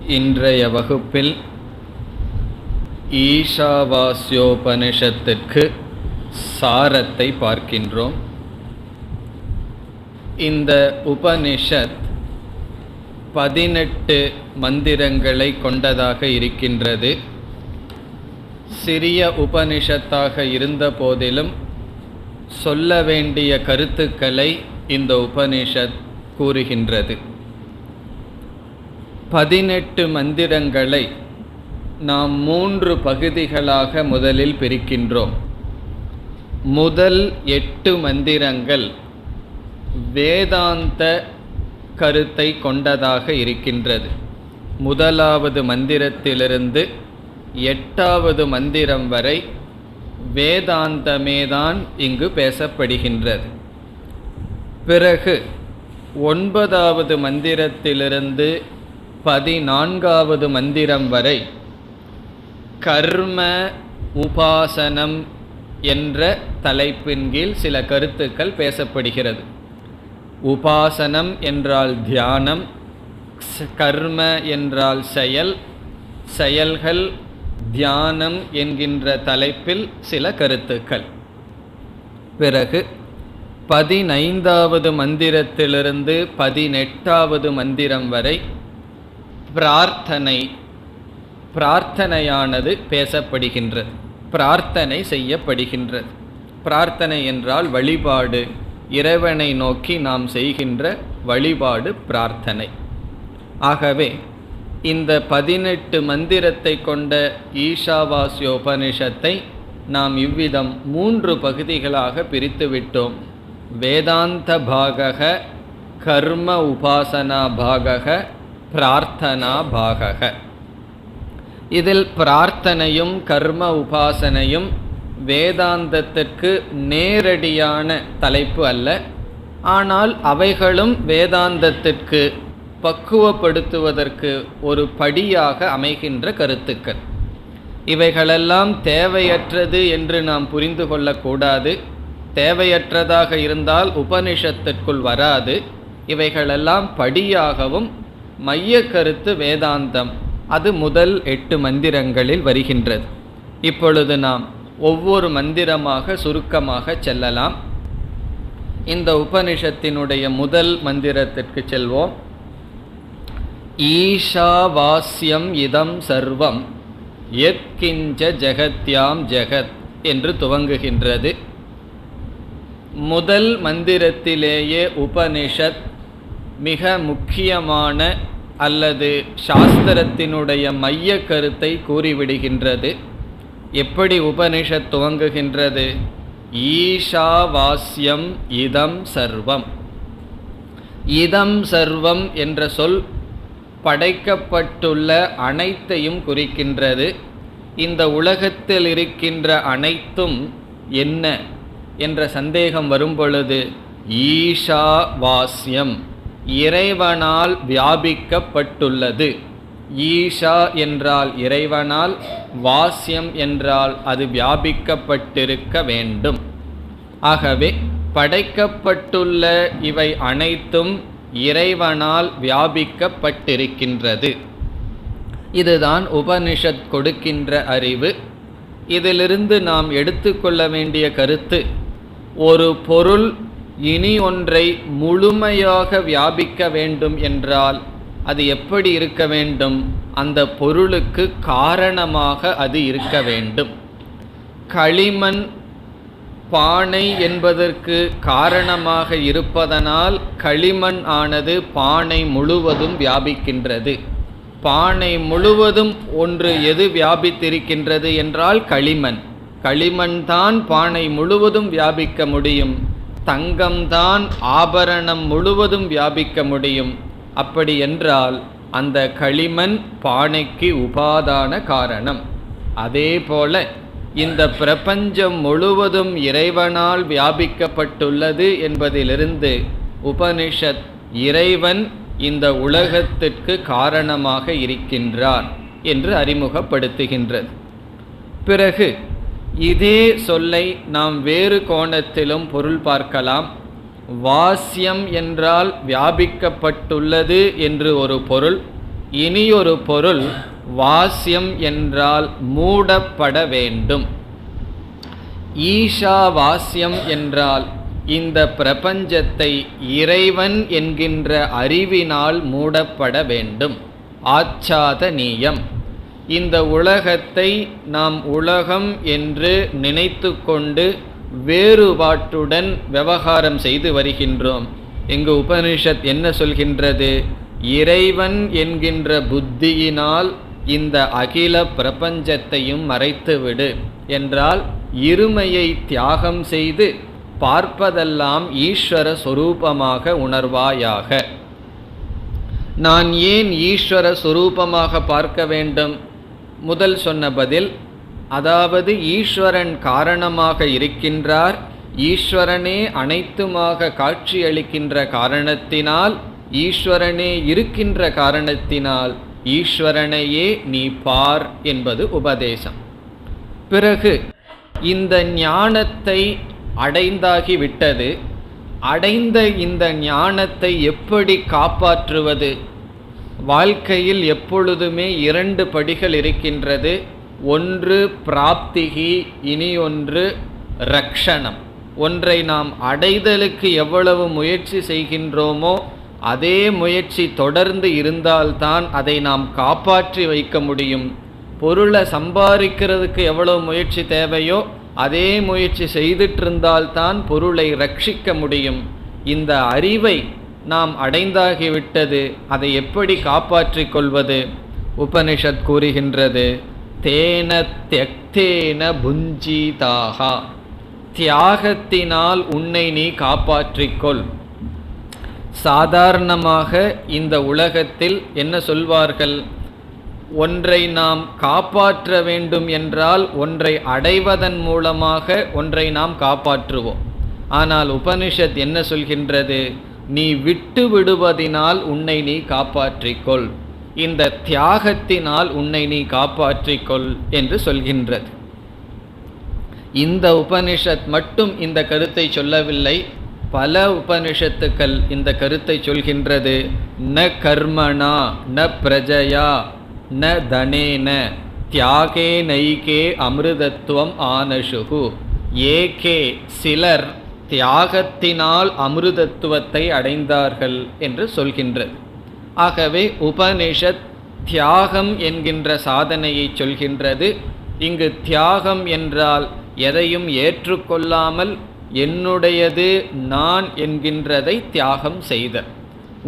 இன்றைய வகுப்பில் ஈஷாவாஸ்யோபனிஷத்திற்கு சாரத்தை பார்க்கின்றோம். இந்த உபனிஷத் 18 மந்திரங்களை கொண்டதாக இருக்கின்றது. சிறிய உபனிஷத்தாக இருந்த போதிலும் சொல்ல வேண்டிய கருத்துக்களை இந்த உபனிஷத் கூறுகின்றது. 18 மந்திரங்களை நாம் 3 பகுதிகளாக முதலில் பிரிக்கின்றோம். முதல் 8 மந்திரங்கள் வேதாந்த கருத்தை கொண்டதாக இருக்கின்றது. முதலாவது மந்திரத்திலிருந்து 8வது மந்திரம் வரை வேதாந்தமேதான் இங்கு பேசப்படுகின்றது. பிறகு 9வது மந்திரத்திலிருந்து 14வது மந்திரம் வரை கர்ம உபாசனம் என்ற தலைப்பின் கீழ் சில கருத்துக்கள் பேசப்படுகிறது. உபாசனம் என்றால் தியானம், கர்ம என்றால் செயல்கள், தியானம் என்கின்ற தலைப்பில் சில கருத்துக்கள். பிறகு 15வது மந்திரத்திலிருந்து 18வது மந்திரம் வரை பிரார்த்தனையானது பேசப்படுகின்றது. பிரார்த்தனை செய்யப்படுகின்றது. பிரார்த்தனை என்றால் வழிபாடு, இறைவனை நோக்கி நாம் செய்கின்ற வழிபாடு பிரார்த்தனை. ஆகவே இந்த 18 மந்திரத்தை கொண்ட ஈஷாவாஸ்யோபனிஷத்தை நாம் இவ்விதம் 3 பகுதிகளாக பிரித்துவிட்டோம். வேதாந்த பாகக, கர்ம உபாசனா பாகக, பிரார்த்தனா பாகக. இதில் பிரார்த்தனையும் கர்ம உபாசனையும் வேதாந்தத்திற்கு நேரடியான தலைப்பு அல்ல. ஆனால் அவைகளும் வேதாந்தத்திற்கு பக்குவப்படுத்துவதற்கு ஒரு படியாக அமைகின்ற கருத்துக்கள். இவைகளெல்லாம் தேவையற்றது என்று நாம் புரிந்து கொள்ளக்கூடாது. தேவையற்றதாக இருந்தால் உபனிஷத்திற்குள் வராது. இவைகளெல்லாம் படியாகவும் மைய கருத்து வேதாந்தம், அது முதல் 8 மந்திரங்களில் வருகின்றது. இப்பொழுது நாம் ஒவ்வொரு மந்திரமாக சுருக்கமாக செல்லலாம். இந்த உபனிஷத்தினுடைய முதல் மந்திரத்திற்கு செல்வோம். ஈஷாவாஸ்யம் இதம் சர்வம் யத்கிஞ்ச ஜெகத்யாம் ஜெகத் என்று துவங்குகின்றது. முதல் மந்திரத்திலேயே உபனிஷத் மிக முக்கியமான அல்லது சாஸ்திரத்தினுடைய மைய கருத்தை கூறிவிடுகின்றது. எப்படி உபனிஷத் துவங்குகின்றது? ஈஷாவாஸ்யம் இதம் சர்வம். இதம் சர்வம் என்ற சொல் படைக்கப்பட்டுள்ள அனைத்தையும் குறிக்கின்றது. இந்த உலகத்தில் இருக்கின்ற அனைத்தும் என்ன என்ற சந்தேகம் வரும்பொழுது ஈஷாவாஸ்யம், இறைவனால் வியாபிக்கப்பட்டுள்ளது. ஈஷா என்றால் இறைவனால், வாஸ்யம் என்றால் அது வியாபிக்கப்பட்டிருக்க வேண்டும். ஆகவே படைக்கப்பட்டுள்ள இவை அனைத்தும் இறைவனால் வியாபிக்கப்பட்டிருக்கின்றது. இதுதான் உபனிஷத் கொடுக்கின்ற அறிவு. இதிலிருந்து நாம் எடுத்துக்கொள்ள வேண்டிய கருத்து, ஒரு பொருள் இனி ஒன்றை முழுமையாக வியாபிக்க வேண்டும் என்றால் அது எப்படி இருக்க வேண்டும்? அந்த பொருளுக்கு காரணமாக அது இருக்க வேண்டும். களிமண் பானை என்பதற்கு காரணமாக இருப்பதனால் களிமண் ஆனது பானை முழுவதும் வியாபிக்கின்றது. பானை முழுவதும் ஒன்று எது வியாபித்திருக்கின்றது என்றால் களிமண். களிமண் தான் பானை முழுவதும் வியாபிக்க முடியும். தங்கம்தான் ஆபரணம் முழுவதும் வியாபிக்க முடியும். அப்படி என்றால் அந்த களிமண் பானைக்கு உபாதான காரணம். அதே போல இந்த பிரபஞ்சம் முழுவதும் இறைவனால் வியாபிக்கப்பட்டுள்ளது என்பதிலிருந்து உபனிஷத் இறைவன் இந்த உலகத்திற்கு காரணமாக இருக்கின்றார் என்று அறிமுகப்படுத்துகின்றது. பிறகு இதே சொல்லை நாம் வேறு கோணத்திலும் பொருள் பார்க்கலாம். வாஸ்யம் என்றால் வியாபிக்கப்பட்டுள்ளது என்று ஒரு பொருள், இனியொரு பொருள் வாஸ்யம் என்றால் மூடப்பட வேண்டும். ஈஷாவாஸ்யம் என்றால் இந்த பிரபஞ்சத்தை இறைவன் என்கின்ற அறிவினால் மூடப்பட வேண்டும். ஆச்சாதனீயம். இந்த உலகத்தை நாம் உலகம் என்று நினைத்து கொண்டு வேறுபாட்டுடன் விவகாரம் செய்து வருகின்றோம். இங்கு உபனிஷத் என்ன சொல்கின்றது? இறைவன் என்கின்ற புத்தியினால் இந்த அகில பிரபஞ்சத்தையும் மறைத்துவிடு என்றால் இருமையை தியாகம் செய்து பார்ப்பதெல்லாம் ஈஸ்வர சொரூபமாக உணர்வாயாக. நான் ஏன் ஈஸ்வர சொரூபமாக பார்க்க வேண்டும்? முதல் சொன்ன பதில், அதாவது ஈஸ்வரன் காரணமாக இருக்கின்றார், ஈஸ்வரனே அனைத்துமாக காட்சியளிக்கின்ற காரணத்தினால், ஈஸ்வரனே இருக்கின்ற காரணத்தினால் ஈஸ்வரனையே நீ பார் என்பது உபதேசம். பிறகு இந்த ஞானத்தை அடைந்தாகிவிட்டது. அடைந்த இந்த ஞானத்தை எப்படி காப்பாற்றுவது? வாழ்க்கையில் எப்பொழுதுமே 2 படிகள் இருக்கின்றது. ஒன்று பிராப்திகி, இனி ஒன்று ரக்ஷணம். ஒன்றை நாம் அடைதலுக்கு எவ்வளவு முயற்சி செய்கின்றோமோ அதே முயற்சி தொடர்ந்து இருந்தால்தான் அதை நாம் காப்பாற்றி வைக்க முடியும். பொருளை சம்பாதிக்கிறதுக்கு எவ்வளவு முயற்சி தேவையோ அதே முயற்சி செய்துட்டு இருந்தால்தான் பொருளை ரட்சிக்க முடியும். இந்த அறிவை நாம் அடைந்தாகிவிட்டது, அதை எப்படி காப்பாற்றிக் கொள்வது? உபனிஷத் கூறுகின்றது, தேன த்யக்தேன புஞ்சிதாகா, தியாகத்தினால் உன்னை நீ காப்பாற்றிக்கொள். சாதாரணமாக இந்த உலகத்தில் என்ன சொல்வார்கள்? ஒன்றை நாம் காப்பாற்ற வேண்டும் என்றால் ஒன்றை அடைவதன் மூலமாக ஒன்றை நாம் காப்பாற்றுவோம். ஆனால் உபனிஷத் என்ன சொல்கின்றது? நீ விட்டு விடுவதினால் உன்னை நீ காப்பாற்றிக்கொள், இந்த தியாகத்தினால் உன்னை நீ காப்பாற்றிக்கொள் என்று சொல்கின்றது. இந்த உபனிஷத் மட்டும் இந்த கருத்தை சொல்லவில்லை, பல உபனிஷத்துக்கள் இந்த கருத்தை சொல்கின்றது. ந கர்மணா ந பிரஜயா ந தனேன தியாகே நைகே அமிர்தத்துவம் ஆனசுகு. ஏகே, சிலர் தியாகத்தினால் அமிர்தத்துவத்தை அடைந்தார்கள் என்று சொல்கின்றது. ஆகவே உபனிஷத் தியாகம் என்கின்ற சாதனையை சொல்கின்றது. இங்கு தியாகம் என்றால் எதையும் ஏற்றுக்கொள்ளாமல் என்னுடையது நான் என்கின்றதை தியாகம் செய்த.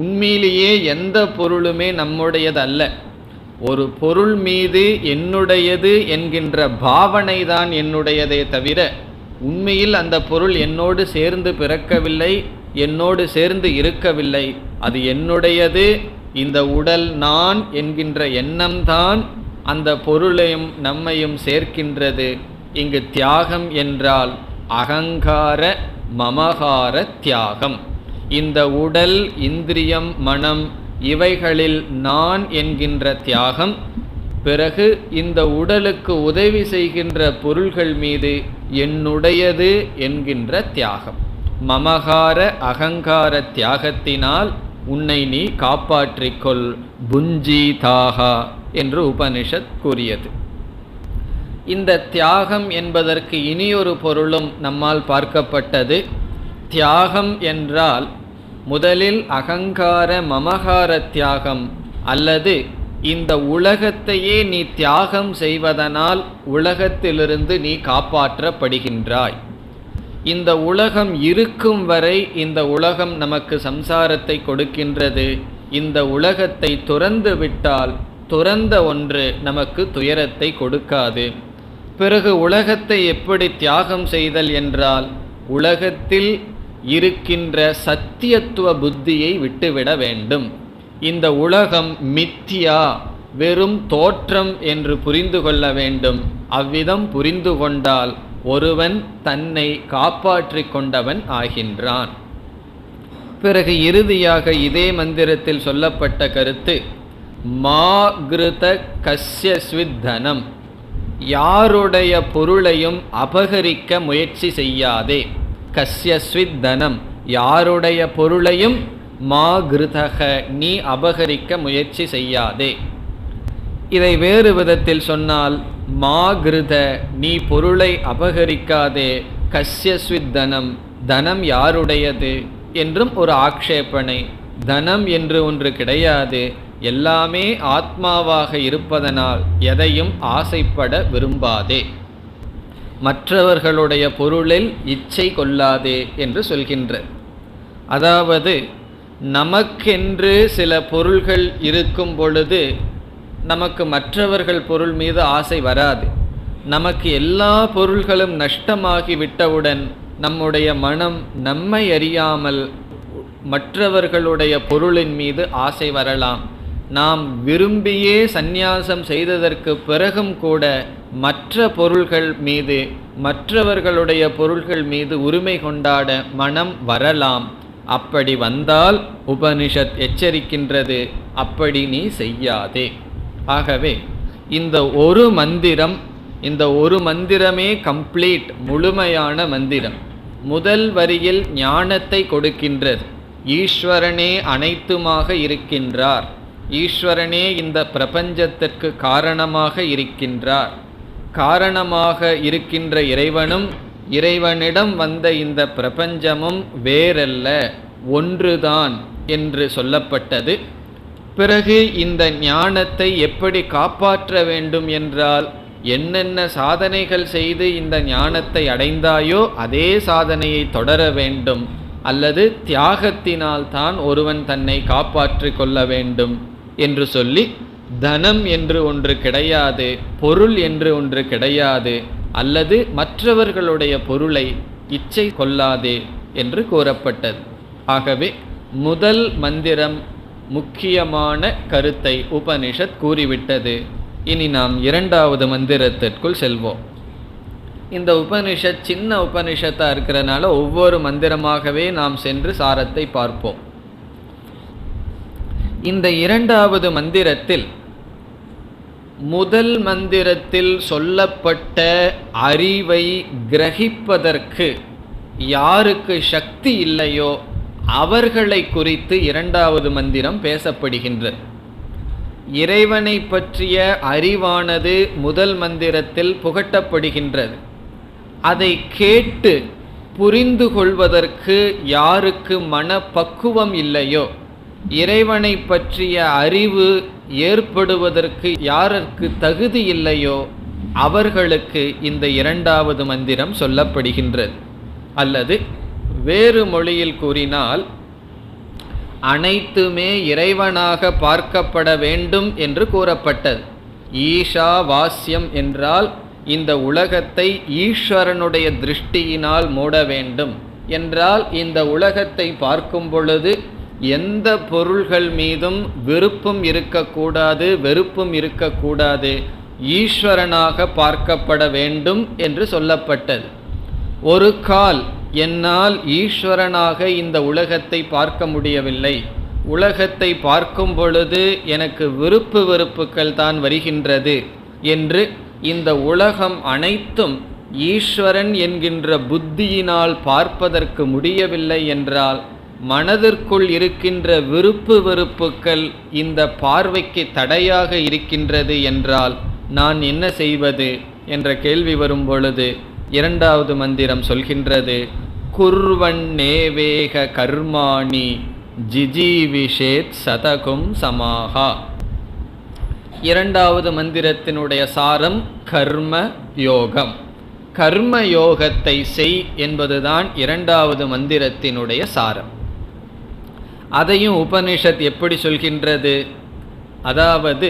உண்மையிலேயே எந்த பொருளுமே நம்முடையது அல்ல. ஒரு பொருள் மீது என்னுடையது என்கின்ற பாவனை தான் என்னுடையதே தவிர உண்மையில் அந்த பொருள் என்னோடு சேர்ந்து பிறக்கவில்லை, என்னோடு சேர்ந்து இருக்கவில்லை. அது என்னுடையது. இந்த உடல் நான் என்கின்ற எண்ணம்தான் அந்த பொருளையும் நம்மையும் சேர்க்கின்றது. இங்கு தியாகம் என்றால் அகங்கார மமகார தியாகம். இந்த உடல், இந்திரியம், மனம் இவைகளில் நான் என்கின்ற தியாகம். பிறகு இந்த உடலுக்கு உதவி செய்கின்ற பொருள்கள் மீது என்னுடையது என்கின்ற தியாகம். மமகார அகங்கார தியாகத்தினால் உன்னை நீ காப்பாற்றிக்கொள். புஞ்சிதாகா என்று உபனிஷத் கூறியது. இந்த தியாகம் என்பதற்கு இனியொரு பொருளும் நம்மால் பார்க்கப்பட்டது. தியாகம் என்றால் முதலில் அகங்கார மமகார தியாகம், அல்லது இந்த உலகத்தையே நீ தியாகம் செய்வதனால் உலகத்திலிருந்து நீ காப்பாற்றப்படுகின்றாய். இந்த உலகம் இருக்கும் வரை இந்த உலகம் நமக்கு சம்சாரத்தை கொடுக்கின்றது. இந்த உலகத்தை துறந்து விட்டால் துறந்த ஒன்று நமக்கு துயரத்தை கொடுக்காது. பிறகு உலகத்தை எப்படி தியாகம் செய்தல் என்றால் உலகத்தில் இருக்கின்ற சத்தியத்துவ புத்தியை விட்டுவிட வேண்டும். இந்த உலகம் மித்தியா, வெறும் தோற்றம் என்று புரிந்து கொள்ள வேண்டும். அவ்விதம் புரிந்து கொண்டால் ஒருவன் தன்னை காப்பாற்றி கொண்டவன் ஆகின்றான். பிறகு இறுதியாக இதே மந்திரத்தில் சொல்லப்பட்ட கருத்து, மா கிருத கஸ்யஸ்வித்தனம், யாருடைய பொருளையும் அபகரிக்க முயற்சி செய்யாதே. கஸ்யஸ்வித்தனம், யாருடைய பொருளையும் மா கிருதக, நீ அபகரிக்க முயற்சி செய்யாதே. இதை வேறு விதத்தில் சொன்னால், மா கிருத, நீ பொருளை அபகரிக்காதே, கஸ்யஸ்வித் தனம், தனம் யாருடையது என்றும் ஒரு ஆக்ஷேபனை. தனம் என்று ஒன்று கிடையாது, எல்லாமே ஆத்மாவாக இருப்பதனால் எதையும் ஆசைப்பட விரும்பாதே, மற்றவர்களுடைய பொருளில் இச்சை கொள்ளாதே என்று சொல்கின்ற. அதாவது நமக்கென்று சில பொருள்கள் இருக்கும் பொழுது நமக்கு மற்றவர்கள் பொருள் மீது ஆசை வராது. நமக்கு எல்லா பொருள்களும் நஷ்டமாகி விட்டவுடன் நம்முடைய மனம் நம்மை அறியாமல் மற்றவர்களுடைய பொருளின் மீது ஆசை வரலாம். நாம் விரும்பியே சந்நியாசம் செய்ததற்கு பிறகும் கூட மற்ற பொருள்கள் மீது, மற்றவர்களுடைய பொருள்கள் மீது உரிமை கொண்டாட மனம் வரலாம். அப்படி வந்தால் உபனிஷத் எச்சரிக்கின்றது, அப்படி நீ செய்யாதே. ஆகவே இந்த ஒரு மந்திரம், இந்த ஒரு மந்திரமே கம்ப்ளீட், முழுமையான மந்திரம். முதல் வரியில் ஞானத்தை கொடுக்கின்றது. ஈஸ்வரனே அனைத்துமாக இருக்கின்றார், ஈஸ்வரனே இந்த பிரபஞ்சத்திற்கு காரணமாக இருக்கின்றார். காரணமாக இருக்கின்ற இறைவனும் இறைவனிடம் வந்த இந்த பிரபஞ்சமும் வேறல்ல, ஒன்றுதான் என்று சொல்லப்பட்டது. பிறகு இந்த ஞானத்தை எப்படி காப்பாற்ற வேண்டும் என்றால், என்னென்ன சாதனைகள் செய்து இந்த ஞானத்தை அடைந்தாயோ அதே சாதனையை தொடர வேண்டும், அல்லது தியாகத்தினால் தான் ஒருவன் தன்னை காப்பாற்றிக் கொள்ள வேண்டும் என்று சொல்லி, தனம் என்று ஒன்று கிடையாது, பொருள் என்று ஒன்று கிடையாது, அல்லது மற்றவர்களுடைய பொருளை இச்சை கொள்ளாதே என்று கூறப்பட்டது. ஆகவே முதல் மந்திரம் முக்கியமான கருத்தை உபனிஷத் கூறிவிட்டது. இனி நாம் இரண்டாவது மந்திரத்திற்குள் செல்வோம். இந்த உபனிஷத் சின்ன உபனிஷத்தாக இருக்கிறதுனால ஒவ்வொரு மந்திரமாகவே நாம் சென்று சாரத்தை பார்ப்போம். இந்த இரண்டாவது மந்திரத்தில் முதல் மந்திரத்தில் சொல்லப்பட்ட அறிவை கிரகிப்பதற்கு யாருக்கு சக்தி இல்லையோ அவர்களை குறித்து இரண்டாவது மந்திரம் பேசப்படுகின்றது. இறைவனை பற்றிய அறிவானது முதல் மந்திரத்தில் புகட்டப்படுகின்றது. அதை கேட்டு புரிந்து கொள்வதற்கு யாருக்கு மனப்பக்குவம் இல்லையோ, இறைவனை பற்றிய அறிவு ஏற்படுவதற்கு யாருக்கு தகுதி இல்லையோ அவர்களுக்கு இந்த இரண்டாவது மந்திரம் சொல்லப்படுகின்றது. அல்லது வேறு மொழியில் கூறினால், அனைத்துமே இறைவனாக பார்க்கப்பட வேண்டும் என்று கூறப்பட்டது. ஈஷா வாஸ்யம் என்றால் இந்த உலகத்தை ஈஸ்வரனுடைய திருஷ்டியினால் மூட வேண்டும் என்றால், இந்த உலகத்தை பார்க்கும் பொழுது எந்த பொருள்கள் மீதும் விருப்பம் இருக்கக்கூடாது, வெறுப்பும் இருக்கக்கூடாது, ஈஸ்வரனாக பார்க்கப்பட வேண்டும் என்று சொல்லப்பட்டது. ஒரு கால் என்னால் ஈஸ்வரனாக இந்த உலகத்தை பார்க்க முடியவில்லை, உலகத்தை பார்க்கும் பொழுது எனக்கு விருப்பு வெறுப்புகள் தான் வருகின்றது என்று இந்த உலகம் அனைத்தும் ஈஸ்வரன் என்கின்ற புத்தியினால் பார்ப்பதற்கு முடியவில்லை என்றால், மனதிற்குள் இருக்கின்ற விருப்பு வெறுப்புகள் இந்த பார்வைக்கு தடையாக இருக்கின்றது என்றால் நான் என்ன செய்வது என்ற கேள்வி வரும் பொழுது இரண்டாவது மந்திரம் சொல்கின்றது, குர்வன்னேவேக கர்மாணி ஜிஜீவிஷேத் சதகும் சமாஹா. இரண்டாவது மந்திரத்தினுடைய சாரம் கர்ம யோகம். கர்ம யோகத்தை செய் என்பதுதான் இரண்டாவது மந்திரத்தினுடைய சாரம். அதையும் உபனிஷத் எப்படி சொல்கின்றது? அதாவது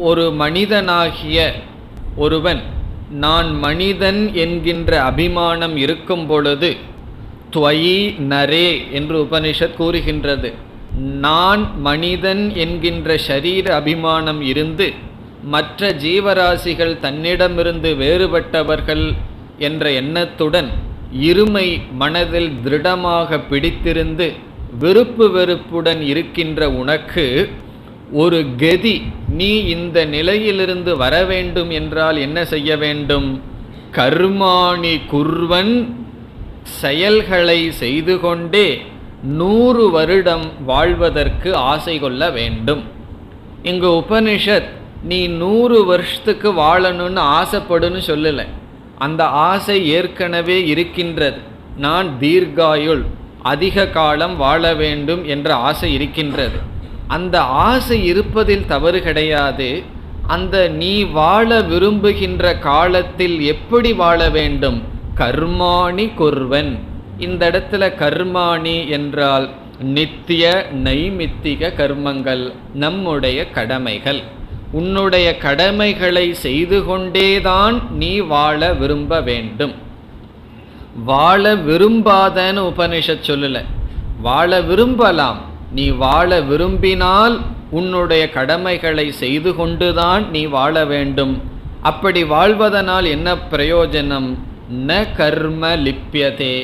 ஒரு மனிதனாகிய ஒருவன் நான் மனிதன் என்கின்ற அபிமானம் இருக்கும் பொழுது, துவயி நரே என்று உபனிஷத் கூறுகின்றது. நான் மனிதன் என்கின்ற ஷரீர அபிமானம் இருந்து மற்ற ஜீவராசிகள் தன்னிடமிருந்து வேறுபட்டவர்கள் என்ற எண்ணத்துடன் இருமை மனதில் திருடமாக பிடித்திருந்து விருப்பு வெறுப்புடன் இருக்கின்ற உனக்கு ஒரு கதி, நீ இந்த நிலையிலிருந்து வர வேண்டும் என்றால் என்ன செய்ய வேண்டும்? கர்மாணி குர்வன், செயல்களை செய்து கொண்டே 100 வருடம் வாழ்வதற்கு ஆசை கொள்ள வேண்டும். இங்கு உபனிஷத் நீ 100 வருஷத்துக்கு வாழணும்னு ஆசைப்படுன்னு சொல்லலை. அந்த ஆசை ஏற்கனவே இருக்கின்றது. நான் தீர்காயுள், அதிக காலம் வாழ வேண்டும் என்ற ஆசை இருக்கின்றது. அந்த ஆசை இருப்பதில் தவறு கிடையாது. அந்த நீ வாழ விரும்புகின்ற காலத்தில் எப்படி வாழ வேண்டும்? கர்மாணி குர்வன். இந்த இடத்துல கர்மாணி என்றால் நித்திய நைமித்திக கர்மங்கள், நம்முடைய கடமைகள். உன்னுடைய கடமைகளை செய்து கொண்டேதான் நீ வாழ விரும்ப வேண்டும். வாழ விரும்பாதன்னு உபனிஷத் சொல்லல. வாழ விரும்பலாம். நீ வாழ விரும்பினால் உன்னுடைய கடமைகளை செய்து கொண்டுதான் நீ வாழ வேண்டும். அப்படி வாழ்வதனால் என்ன பிரயோஜனம்? ந கர்ம லிப்யதே.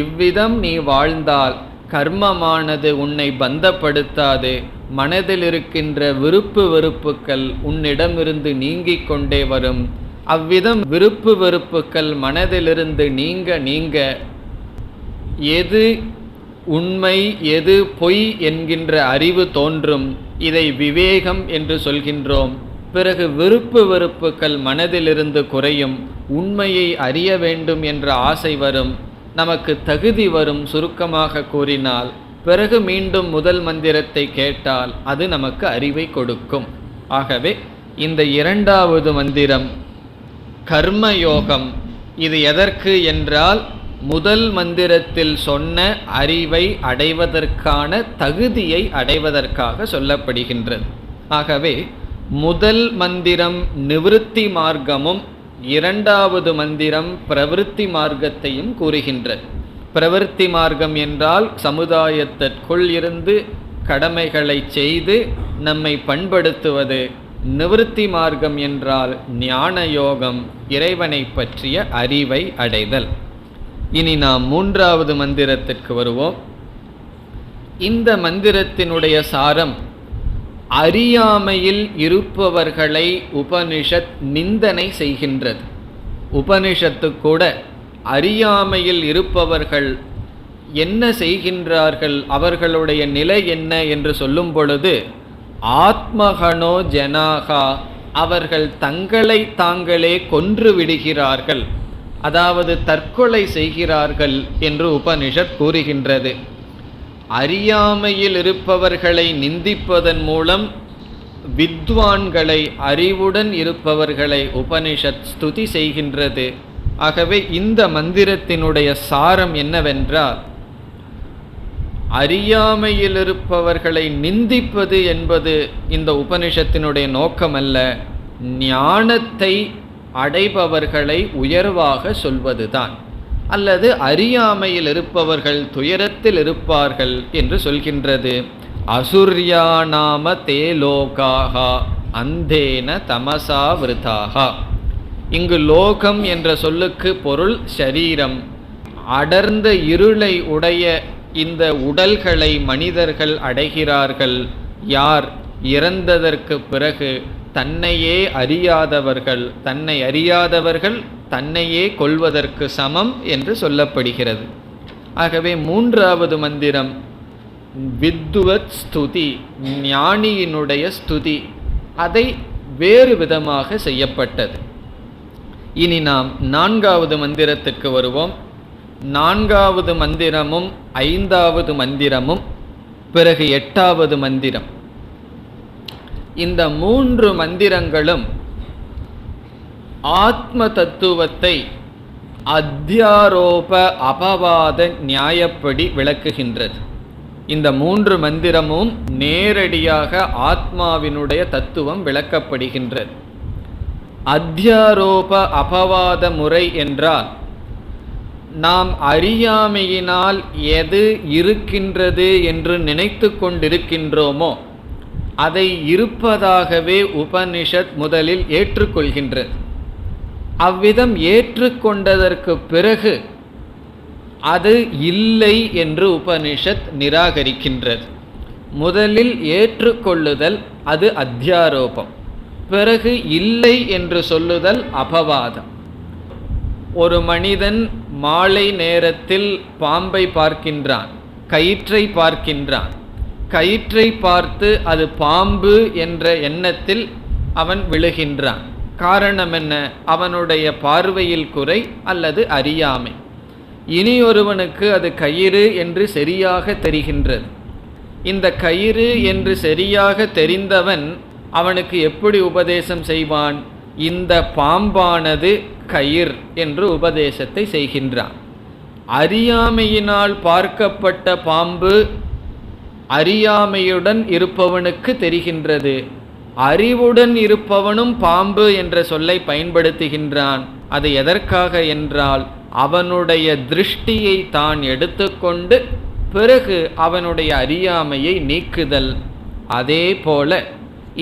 இவ்விதம் நீ வாழ்ந்தால் கர்மமானது உன்னை பந்தப்படுத்தாது. மனதில் இருக்கின்ற விருப்பு வெறுப்புக்கள் உன்னிடமிருந்து நீங்கிக் கொண்டே வரும். அவ்விதம் விருப்பு வெறுப்புக்கள் மனதிலிருந்து நீங்க எது உண்மை எது பொய் என்கின்ற அறிவு தோன்றும். இதை விவேகம் என்று சொல்கின்றோம். பிறகு விருப்பு வெறுப்புக்கள் மனதிலிருந்து குறையும். உண்மையை அறிய வேண்டும் என்ற ஆசை வரும். நமக்கு தகுதி வரும். சுருக்கமாக கூறினால், பிறகு மீண்டும் முதல் மந்திரத்தை கேட்டால் அது நமக்கு அறிவை கொடுக்கும். ஆகவே இந்த 2வது மந்திரம் கர்மயோகம். இது எதற்கு என்றால், முதல் மந்திரத்தில் சொன்ன அறிவை அடைவதற்கான தகுதியை அடைவதற்காக சொல்லப்படுகின்றது. ஆகவே முதல் மந்திரம் நிவிருத்தி மார்க்கமும் 2வது மந்திரம் பிரவிற்த்தி மார்க்கத்தையும் கூறுகின்றது. பிரவிற்த்தி மார்க்கம் என்றால் சமுதாயத்திற்குள் இருந்து கடமைகளை செய்து நம்மை பண்படுத்துவது. நிவிருத்தி மார்க்கம் என்றால் ஞான யோகம், இறைவனை பற்றிய அறிவை அடைதல். இனி நாம் 3வது மந்திரத்திற்கு வருவோம். இந்த மந்திரத்தினுடைய சாரம், அறியாமையில் இருப்பவர்களை உபனிஷத் நிந்தனை செய்கின்றது. உபனிஷத்து கூட அறியாமையில் இருப்பவர்கள் என்ன செய்கின்றார்கள், அவர்களுடைய நிலை என்ன என்று சொல்லும் பொழுது, ஆத்மகனோ ஜனாகா, அவர்கள் தங்களை தாங்களே கொன்று விடுகிறார்கள், அதாவது தற்கொலை செய்கிறார்கள் என்று உபனிஷத் கூறுகின்றது. அறியாமையில் இருப்பவர்களை நிந்திப்பதன் மூலம் வித்வான்களை, அறிவுடன் இருப்பவர்களை உபனிஷத் ஸ்துதி செய்கின்றது. ஆகவே இந்த மந்திரத்தினுடைய சாரம் என்னவென்றால், அறியாமையில் இருப்பவர்களை நிந்திப்பது என்பது இந்த உபனிஷத்தினுடைய நோக்கமல்ல. ஞானத்தை அடைபவர்களை உயர்வாக சொல்வதுதான். அல்லது அறியாமையில் இருப்பவர்கள் துயரத்தில் இருப்பார்கள் என்று சொல்கின்றது. அசுர்யாநாம தே லோகாஹா அந்தேன தமசா விருதாஹா. இங்கு லோகம் என்ற சொல்லுக்கு பொருள் ஷரீரம். அடர்ந்த இருளை உடைய இந்த உடல்களை மனிதர்கள் அடைகிறார்கள். யார்? இறந்ததற்கு பிறகு தன்னையே அறியாதவர்கள். தன்னை அறியாதவர்கள் தன்னையே கொல்வதற்கு சமம் என்று சொல்லப்படுகிறது. ஆகவே 3வது மந்திரம் வித்துவத் ஸ்துதி, ஞானியினுடைய ஸ்துதி. அதை வேறு விதமாக செய்யப்பட்டது. இனி நாம் 4வது மந்திரத்திற்கு வருவோம். 4வது மந்திரமும் 5வது மந்திரமும் பிறகு 8வது மந்திரம். இந்த 3 மந்திரங்களும் ஆத்ம தத்துவத்தை அத்தியாரோப அபவாத நியாயப்படி விளக்குகின்றது. இந்த 3 மந்திரமும் நேரடியாக ஆத்மாவினுடைய தத்துவம் விளக்கப்படுகின்றது. அத்தியாரோப அபவாத முறை என்றால், நாம் அறியாமையினால் எது இருக்கின்றது என்று நினைத்து கொண்டிருக்கின்றோமோ அதை இருப்பதாகவே உபனிஷத் முதலில் ஏற்றுக்கொள்கின்றது. அவ்விதம் ஏற்றுக்கொண்டதற்கு பிறகு அது இல்லை என்று உபனிஷத் நிராகரிக்கின்றது. முதலில் ஏற்றுக்கொள்ளுதல் அது அத்தியாரோபம், பிறகு இல்லை என்று சொல்லுதல் அபவாதம். ஒரு மனிதன் மாலை நேரத்தில் பாம்பை பார்க்கின்றான். கயிற்றை பார்க்கின்றான். கயிற்றை பார்த்து அது பாம்பு என்ற எண்ணத்தில் அவன் விழுகின்றான். காரணம் என்ன? அவனுடைய பார்வையில் குறை அல்லது அறியாமை. இனி ஒருவனுக்கு அது கயிறு என்று சரியாக தெரிகின்றது. இந்த கயிறு என்று சரியாக தெரிந்தவன் அவனுக்கு எப்படி உபதேசம் செய்வான்? இந்த பாம்பானது கயிர் என்று உபதேசத்தை செய்கின்றான். அறியாமையினால் பார்க்கப்பட்ட பாம்பு அறியாமையுடன் இருப்பவனுக்கு தெரிகின்றது. அறிவுடன் இருப்பவனும் பாம்பு என்ற சொல்லை பயன்படுத்துகின்றான். அது எதற்காக என்றால் அவனுடைய திருஷ்டியை தான் எடுத்துக்கொண்டு பிறகு அவனுடைய அறியாமையை நீக்குதல். அதே போல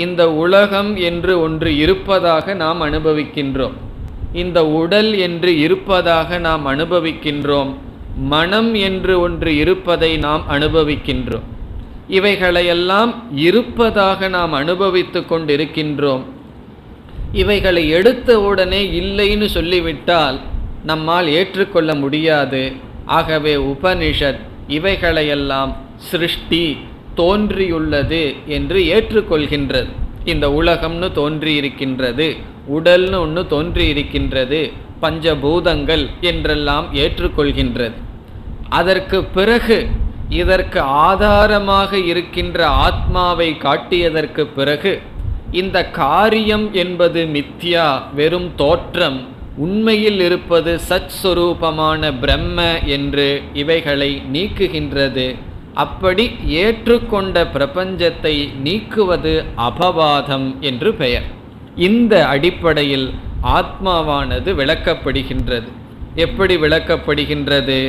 இந்த உலகம் என்று ஒன்று இருப்பதாக நாம் அனுபவிக்கின்றோம். இந்த உடல் என்று இருப்பதாக நாம் அனுபவிக்கின்றோம். மனம் என்று ஒன்று இருப்பதை நாம் அனுபவிக்கின்றோம். இவைகளையெல்லாம் இருப்பதாக நாம் அனுபவித்து கொண்டிருக்கின்றோம். இவைகளை எடுத்த உடனே இல்லைன்னு சொல்லிவிட்டால் நம்மால் ஏற்றுக்கொள்ள முடியாது. ஆகவே உபனிஷத் இவைகளையெல்லாம் சிருஷ்டி தோன்றியுள்ளது என்று ஏற்றுக்கொள்கின்றது. இந்த உலகம்னு தோன்றியிருக்கின்றது, உடல்னு ஒன்று தோன்றியிருக்கின்றது, பஞ்சபூதங்கள் என்றெல்லாம் ஏற்றுக்கொள்கின்றது. அதற்கு பிறகு இதற்கு ஆதாரமாக இருக்கின்ற ஆத்மாவை காட்டியதற்கு பிறகு இந்த காரியம் என்பது மித்யா, வெறும் தோற்றம், உண்மையில் இருப்பது சத் சுரூபமான பிரம்ம என்று இவைகளை நீக்குகின்றது. அப்படி ஏற்றுக்கொண்ட பிரபஞ்சத்தை நீக்குவது அபவாதம் என்று பெயர். இந்த அடிப்படையில் ஆத்மாவானது விளக்கப்படுகின்றது. எப்படி விளக்கப்படுகின்றது?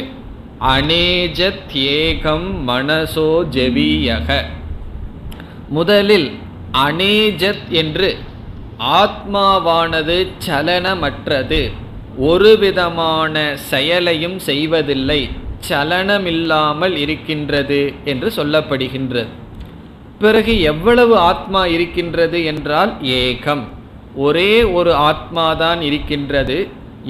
அநேஜத் ஏகம் மனசோ ஜெவியக. முதலில் அநேஜத் என்று ஆத்மாவானது சலனமற்றது, ஒரு விதமான செயலையும் செய்வதில்லை, சலனமில்லாமல் இருக்கின்றது என்று சொல்லப்படுகின்றது. பிறகு எவ்வளவு ஆத்மா இருக்கின்றது என்றால் ஏகம், ஒரே ஒரு ஆத்மாதான் இருக்கின்றது.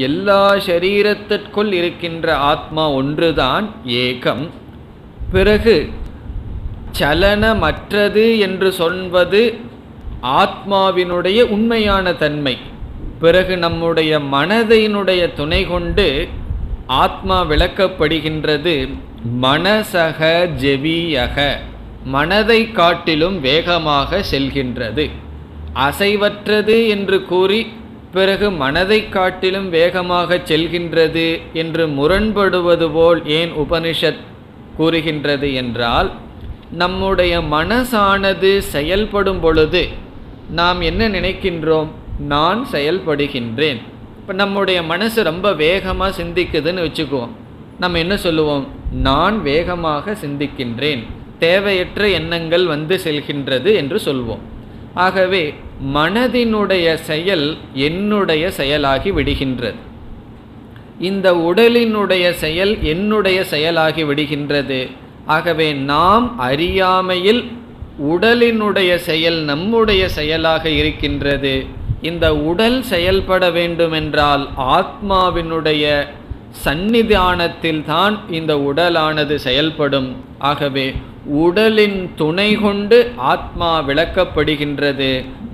எல்லா சரீரத்திற்குள் இருக்கின்ற ஆத்மா ஒன்றுதான், ஏகம். பிறகு சலனமற்றது என்று சொல்வது ஆத்மாவினுடைய உண்மையான தன்மை. பிறகு நம்முடைய மனதினுடைய துணை கொண்டு ஆத்மா விளக்கப்படுகின்றது. மனசக ஜெவியக, மனதை காட்டிலும் வேகமாக செல்கின்றது. அசைவற்றது என்று கூறி பிறகு மனதை காட்டிலும் வேகமாக செல்கின்றது என்று முரண்படுவது போல் ஏன் உபனிஷத் கூறுகின்றது என்றால், நம்முடைய மனசானது செயல்படும் பொழுது நாம் என்ன நினைக்கின்றோம்? நான் செயல்படுகின்றேன். இப்போ நம்முடைய மனசு ரொம்ப வேகமாக சிந்திக்குதுன்னு வச்சுக்குவோம். நம்ம என்ன சொல்லுவோம்? நான் வேகமாக சிந்திக்கின்றேன், தேவையற்ற எண்ணங்கள் வந்து செல்கின்றது என்று சொல்வோம். ஆகவே மனதினுடைய செயல் என்னுடைய செயலாகி விடுகின்றது. இந்த உடலினுடைய செயல் என்னுடைய செயலாகி விடுகின்றது. ஆகவே நாம் அறியாமையில் உடலினுடைய செயல் நம்முடைய செயலாக இருக்கின்றது. இந்த உடல் செயல்பட வேண்டுமென்றால் ஆத்மாவினுடைய சந்நிதானத்தில் தான் இந்த உடலானது செயல்படும். ஆகவே உடலின் துணை கொண்டு ஆத்மா விளக்கப்படுகின்றது.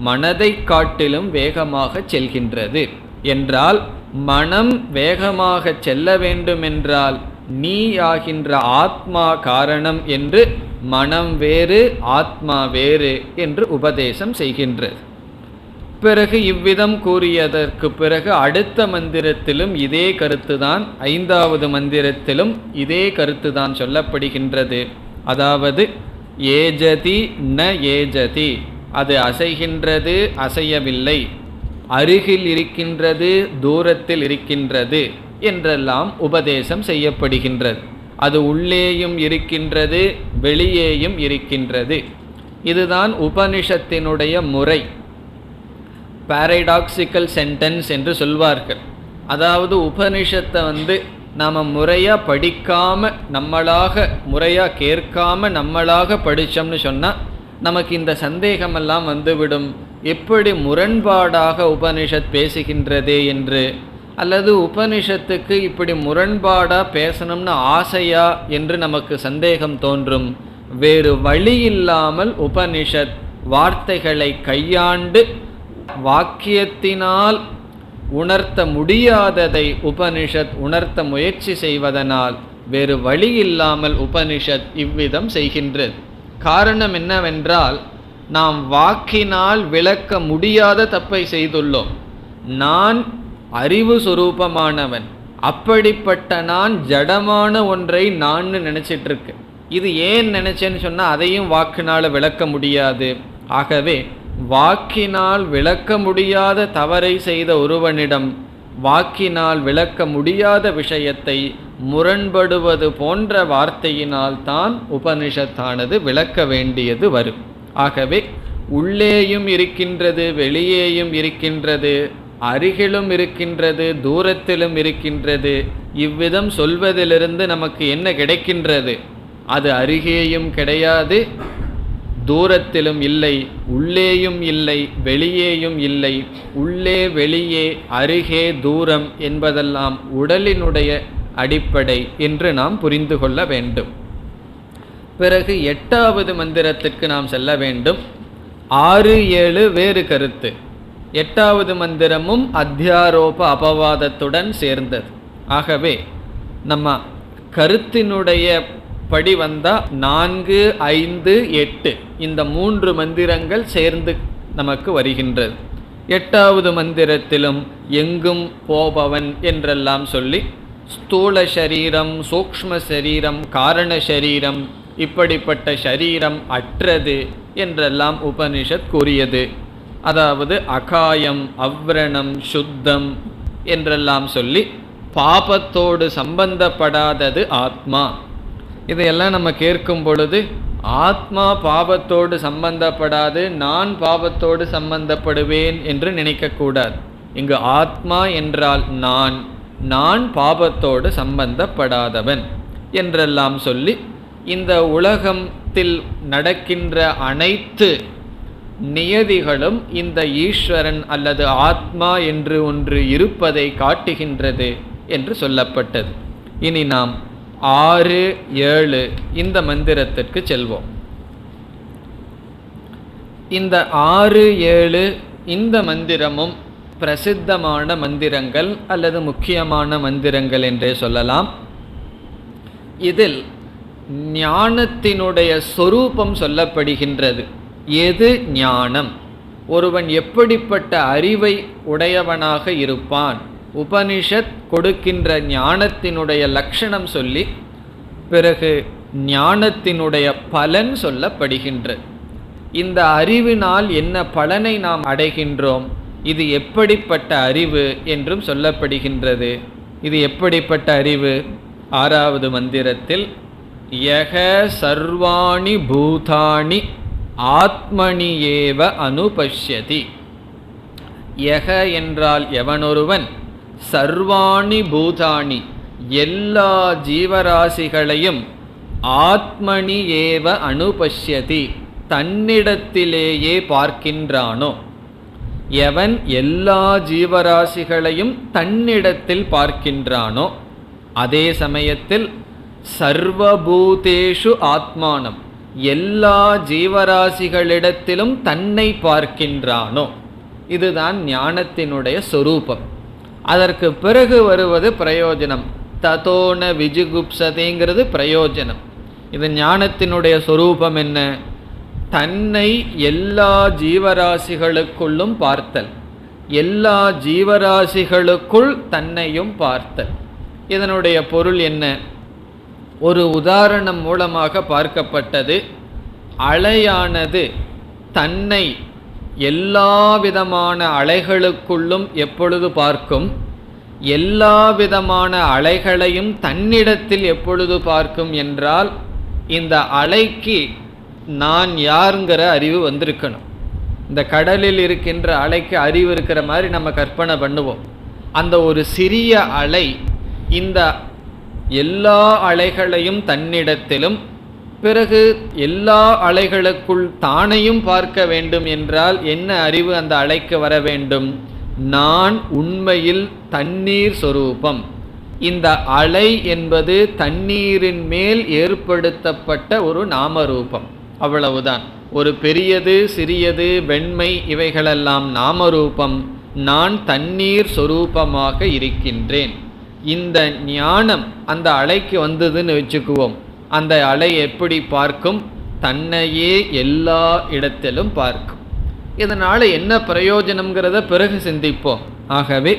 மனதை காட்டிலும் வேகமாக செல்கின்றது என்றால், மனம் வேகமாக செல்ல வேண்டுமென்றால் நீ ஆகின்ற ஆத்மா காரணம் என்று மனம் வேறு ஆத்மா வேறு என்று உபதேசம் செய்கின்றது. பிறகு இவ்விதம் கூறியதற்கு பிறகு அடுத்த மந்திரத்திலும் இதே கருத்துதான், 5வது மந்திரத்திலும் இதே கருத்துதான் சொல்லப்படுகின்றது. அதாவது ஏஜதி ந ஏஜதி, அது அசைகின்றது அசையவில்லை, அருகில் இருக்கின்றது தூரத்தில் இருக்கின்றது என்றெல்லாம் உபதேசம் செய்யப்படுகின்றது. அது உள்ளேயும் இருக்கின்றது வெளியேயும் இருக்கின்றது. இதுதான் உபனிஷத்தினுடைய முறை. பாரடாக்சிக்கல் சென்டென்ஸ் என்று சொல்வார்கள். அதாவது உபனிஷத்தை நாம் முறையாக படிக்காமல் நம்மளாக முறையாக கேட்காம நம்மளாக படித்தோம்னு சொன்னால் நமக்கு இந்த சந்தேகமெல்லாம் வந்துவிடும். எப்படி முரண்பாடாக உபனிஷத் பேசுகின்றதே என்று. அல்லது உபனிஷத்துக்கு இப்படி முரண்பாடா பேசணும்னு ஆசையா என்று நமக்கு சந்தேகம் தோன்றும். வேறு வழி இல்லாமல் உபனிஷத் வார்த்தைகளை கையாண்டு வாக்கியத்தினால் உணர்த்த முடியாததை உபனிஷத் உணர்த்த முயற்சி செய்வதனால் வேறு வழி இல்லாமல் உபனிஷத் இவ்விதம் செய்கின்றது. காரணம் என்னவென்றால், நாம் வாக்கினால் விளக்க முடியாத தப்பை செய்துள்ளோம். நான் அறிவு சுரூபமானவன், அப்படிப்பட்ட நான் ஜடமான ஒன்றை நான் நினைச்சிட்டு இருக்கேன். இது ஏன் நினைச்சேன்னு சொன்னால் அதையும் வாக்கினால் விளக்க முடியாது. ஆகவே வாக்கினால் விளக்க முடியாத தவறை செய்த ஒருவனிடம் வாக்கினால் விளக்க முடியாத விஷயத்தை முரண்படுவது போன்ற வார்த்தையினால் தான் உபனிஷத்தானது விளக்க வேண்டியது வரும். ஆகவே உள்ளேயும் இருக்கின்றது, வெளியேயும் இருக்கின்றது, அருகிலும் இருக்கின்றது, தூரத்திலும் இருக்கின்றது. இவ்விதம் சொல்வதிலிருந்து நமக்கு என்ன கிடைக்கின்றது? அது அருகேயும் கிடையாது, தூரத்திலும் இல்லை, உள்ளேயும் இல்லை, வெளியேயும் இல்லை. உள்ளே வெளியே அருகே தூரம் என்பதெல்லாம் உடலினுடைய அடிப்படை என்று நாம் புரிந்து கொள்ள வேண்டும். பிறகு 8வது மந்திரத்திற்கு நாம் செல்ல வேண்டும். 6, 7 வேறு கருத்து. 8வது மந்திரமும் அத்தியாரோப அபவாதத்துடன் சேர்ந்தது. ஆகவே நம்ம கருத்தினுடைய படி வந்தால் 4, 5, 8 இந்த 3 மந்திரங்கள் சேர்ந்து நமக்கு வருகின்றது. 8வது மந்திரத்திலும் எங்கும் போபவன் என்றெல்லாம் சொல்லி ஸ்தூல சரீரம், சூக்ஷ்ம சரீரம், காரண சரீரம், இப்படிப்பட்ட சரீரம் அற்றது என்றெல்லாம் உபனிஷத் கூறியது. அதாவது அகாயம், அவ்ரணம், சுத்தம் என்றெல்லாம் சொல்லி பாபத்தோடு சம்பந்தப்படாதது ஆத்மா. இதையெல்லாம் நம்ம கேட்கும் பொழுது ஆத்மா பாபத்தோடு சம்பந்தப்படாது, நான் பாபத்தோடு சம்பந்தப்படுவேன் என்று நினைக்கக்கூடாது. இங்கு ஆத்மா என்றால் நான் பாபத்தோடு சம்பந்தப்படாதவன் என்றெல்லாம் சொல்லி இந்த உலகத்தில் நடக்கின்ற அனைத்து நியதிகளும் இந்த ஈஸ்வரன் அல்லது ஆத்மா என்று ஒன்று இருப்பதை காட்டுகின்றது என்று சொல்லப்பட்டது. இனி நாம் 6, 7 இந்த மந்திரத்திற்கு செல்வோம். இந்த 6, 7 இந்த மந்திரமும் பிரசித்தமான மந்திரங்கள் அல்லது முக்கியமான மந்திரங்கள் என்றே சொல்லலாம். இதில் ஞானத்தினுடைய சொரூபம் சொல்லப்படுகின்றது. எது ஞானம்? ஒருவன் எப்படிப்பட்ட அறிவை உடையவனாக இருப்பான்? உபனிஷத் கொடுக்கின்ற ஞானத்தினுடைய லட்சணம் சொல்லி பிறகு ஞானத்தினுடைய பலன் சொல்லப்படுகின்றது. இந்த அறிவினால் என்ன பலனை நாம் அடைகின்றோம், இது எப்படிப்பட்ட அறிவு என்றும் சொல்லப்படுகின்றது. இது எப்படிப்பட்ட அறிவு? 6வது மந்திரத்தில் யக சர்வாணி பூதாணி ஆத்மனி ஏவ அனுபஷ்யதி. யக என்றால் எவனொருவன், சர்வாணி பூதாணி எல்லா ஜீவராசிகளையும், ஆத்மனி ஏவ அனுபஷ்யதி தன்னிடத்திலேயே பார்க்கின்றானோ, எவன் எல்லா ஜீவராசிகளையும் தன்னிடத்தில் பார்க்கின்றானோ, அதே சமயத்தில் சர்வபூதேஷு ஆத்மானம் எல்லா ஜீவராசிகளிடத்திலும் தன்னை பார்க்கின்றானோ, இதுதான் ஞானத்தினுடைய சொரூபம். அதற்கு பிறகு வருவது பிரயோஜனம். ததோன விஜுகுப்சதேங்கிறது பிரயோஜனம். இது ஞானத்தினுடைய சொரூபம் என்ன? தன்னை எல்லா ஜீவராசிகளுக்குள்ளும் பார்த்தல், எல்லா ஜீவராசிகளுக்குள் தன்னையும் பார்த்தல். இதனுடைய பொருள் என்ன? ஒரு உதாரணம் மூலமாக பார்க்கப்பட்டது. அலையானது தன்னை எல்லா விதமான அலைகளுக்குள்ளும் எப்பொழுது பார்க்கும், எல்லா விதமான அலைகளையும் தன்னிடத்தில் எப்பொழுது பார்க்கும் என்றால், இந்த அலைக்கு நான் யாருங்கிற அறிவு வந்திருக்கணும். இந்த கடலில் இருக்கின்ற அலைக்கு அறிவு இருக்கிற மாதிரி நம்ம கற்பனை பண்ணுவோம். அந்த ஒரு சிறிய அலை இந்த எல்லா அலைகளையும் தன்னிடத்திலும், பிறகு எல்லா அலைகளுக்குள் தானையும் பார்க்க வேண்டும் என்றால் என்ன அறிவு அந்த அலைக்கு வர வேண்டும்? நான் உண்மையில் தண்ணீர் சொரூபம். இந்த அலை என்பது தண்ணீரின் மேல் ஏற்படுத்தப்பட்ட ஒரு நாமரூபம், அவ்வளவுதான். ஒரு பெரியது சிறியது வெண்மை இவைகளெல்லாம் நாமரூபம். நான் தண்ணீர் சொரூபமாக இருக்கின்றேன். இந்த ஞானம் அந்த அலைக்கு வந்ததுன்னு வச்சுக்குவோம். அந்த அலை எப்படி பார்க்கும்? தன்னையே எல்லா இடத்திலும் பார்க்கும். இதனால் என்ன பிரயோஜனம்ங்கிறத பிறகு சிந்திப்போம். ஆகவே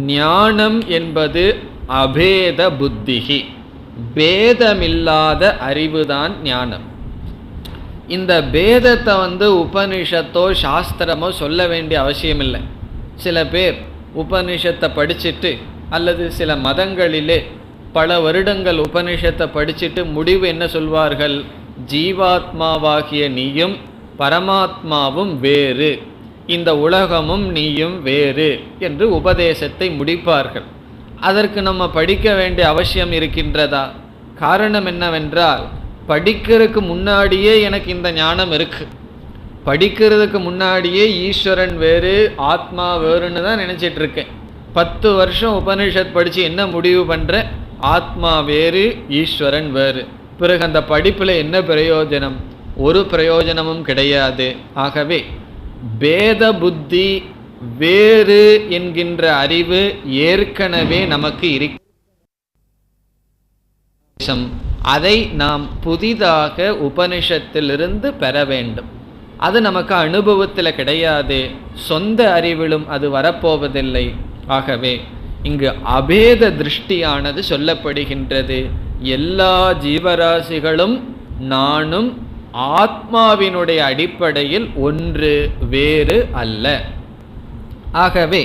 ஞானம் என்பது அபேத புத்திகி, பேதமில்லாத அறிவுதான் ஞானம். இந்த பேதத்தை உபனிஷத்தோ சாஸ்திரமோ சொல்ல வேண்டிய அவசியம் இல்லை. சில பேர் உபனிஷத்தை படிச்சுட்டு அல்லது சில மதங்களிலே பல வருடங்கள் உபனிஷத்தை படிச்சுட்டு முடிவு என்ன சொல்வார்கள்? ஜீவாத்மாவாகிய நீயும் பரமாத்மாவும் வேறு, இந்த உலகமும் நீயும் வேறு என்று உபதேசத்தை முடிப்பார்கள். அதற்கு நம்ம படிக்க வேண்டிய அவசியம் இருக்கின்றதா? காரணம் என்னவென்றால், படிக்கிறதுக்கு முன்னாடியே எனக்கு இந்த ஞானம் இருக்கு. படிக்கிறதுக்கு முன்னாடியே ஈஸ்வரன் வேறு ஆத்மா வேறுன்னு தான் நினச்சிட்டு இருக்கேன். 10 வருஷம் உபனிஷத் படித்து என்ன முடிவு பண்ணுறேன்? ஆத்மா வேறு ஈஸ்வரன் வேறு. பிறகு அந்த படிப்பில் என்ன பிரயோஜனம்? ஒரு பிரயோஜனமும் கிடையாது. ஆகவே பேத புத்தி, வேறு என்கின்ற அறிவு ஏற்கனவே நமக்கு இருக்கு. அதை நாம் புதிதாக உபனிஷத்திலிருந்து பெற வேண்டும். அது நமக்கு அனுபவத்தில் கிடையாது, சொந்த அறிவிலும் அது வரப்போவதில்லை. ஆகவே இங்கு அபேத திருஷ்டியானது சொல்லப்படுகின்றது. எல்லா ஜீவராசிகளும் நானும் ஆத்மாவினுடைய அடிப்படையில் ஒன்று, வேறு அல்ல. ஆகவே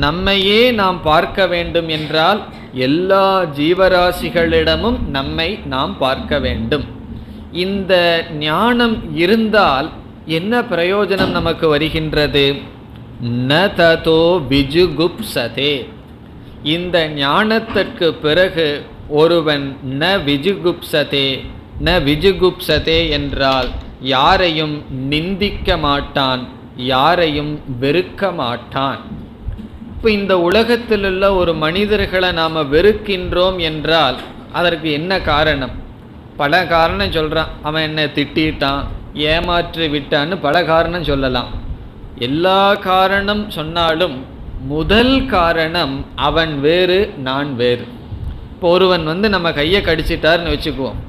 நம்மையே நாம் பார்க்க வேண்டும் என்றால் எல்லா ஜீவராசிகளிடமும் நம்மை நாம் பார்க்க வேண்டும். இந்த ஞானம் இருந்தால் என்ன பிரயோஜனம் நமக்கு வருகின்றது? ந ததோ விஜுகுப்சதே. இந்த ஞானத்திற்கு பிறகு ஒருவன் ந விஜுகுப்சதே. ந விஜுகுப்சதே என்றால் யாரையும் நிந்திக்க மாட்டான், யாரையும் வெறுக்க மாட்டான். இப்போ இந்த உலகத்தில் உள்ள ஒரு மனிதர்களை நாம் வெறுக்கின்றோம் என்றால் அதற்கு என்ன காரணம்? பல காரணம் சொல்கிறான். அவன் என்னை திட்டான், ஏமாற்றி விட்டான்னு பல காரணம் சொல்லலாம். எல்லா காரணம் சொன்னாலும் முதல் காரணம் அவன் வேறு நான் வேறு. இப்போ ஒருவன் நம்ம கையை கடிச்சிட்டாருன்னு வச்சுக்குவோம்.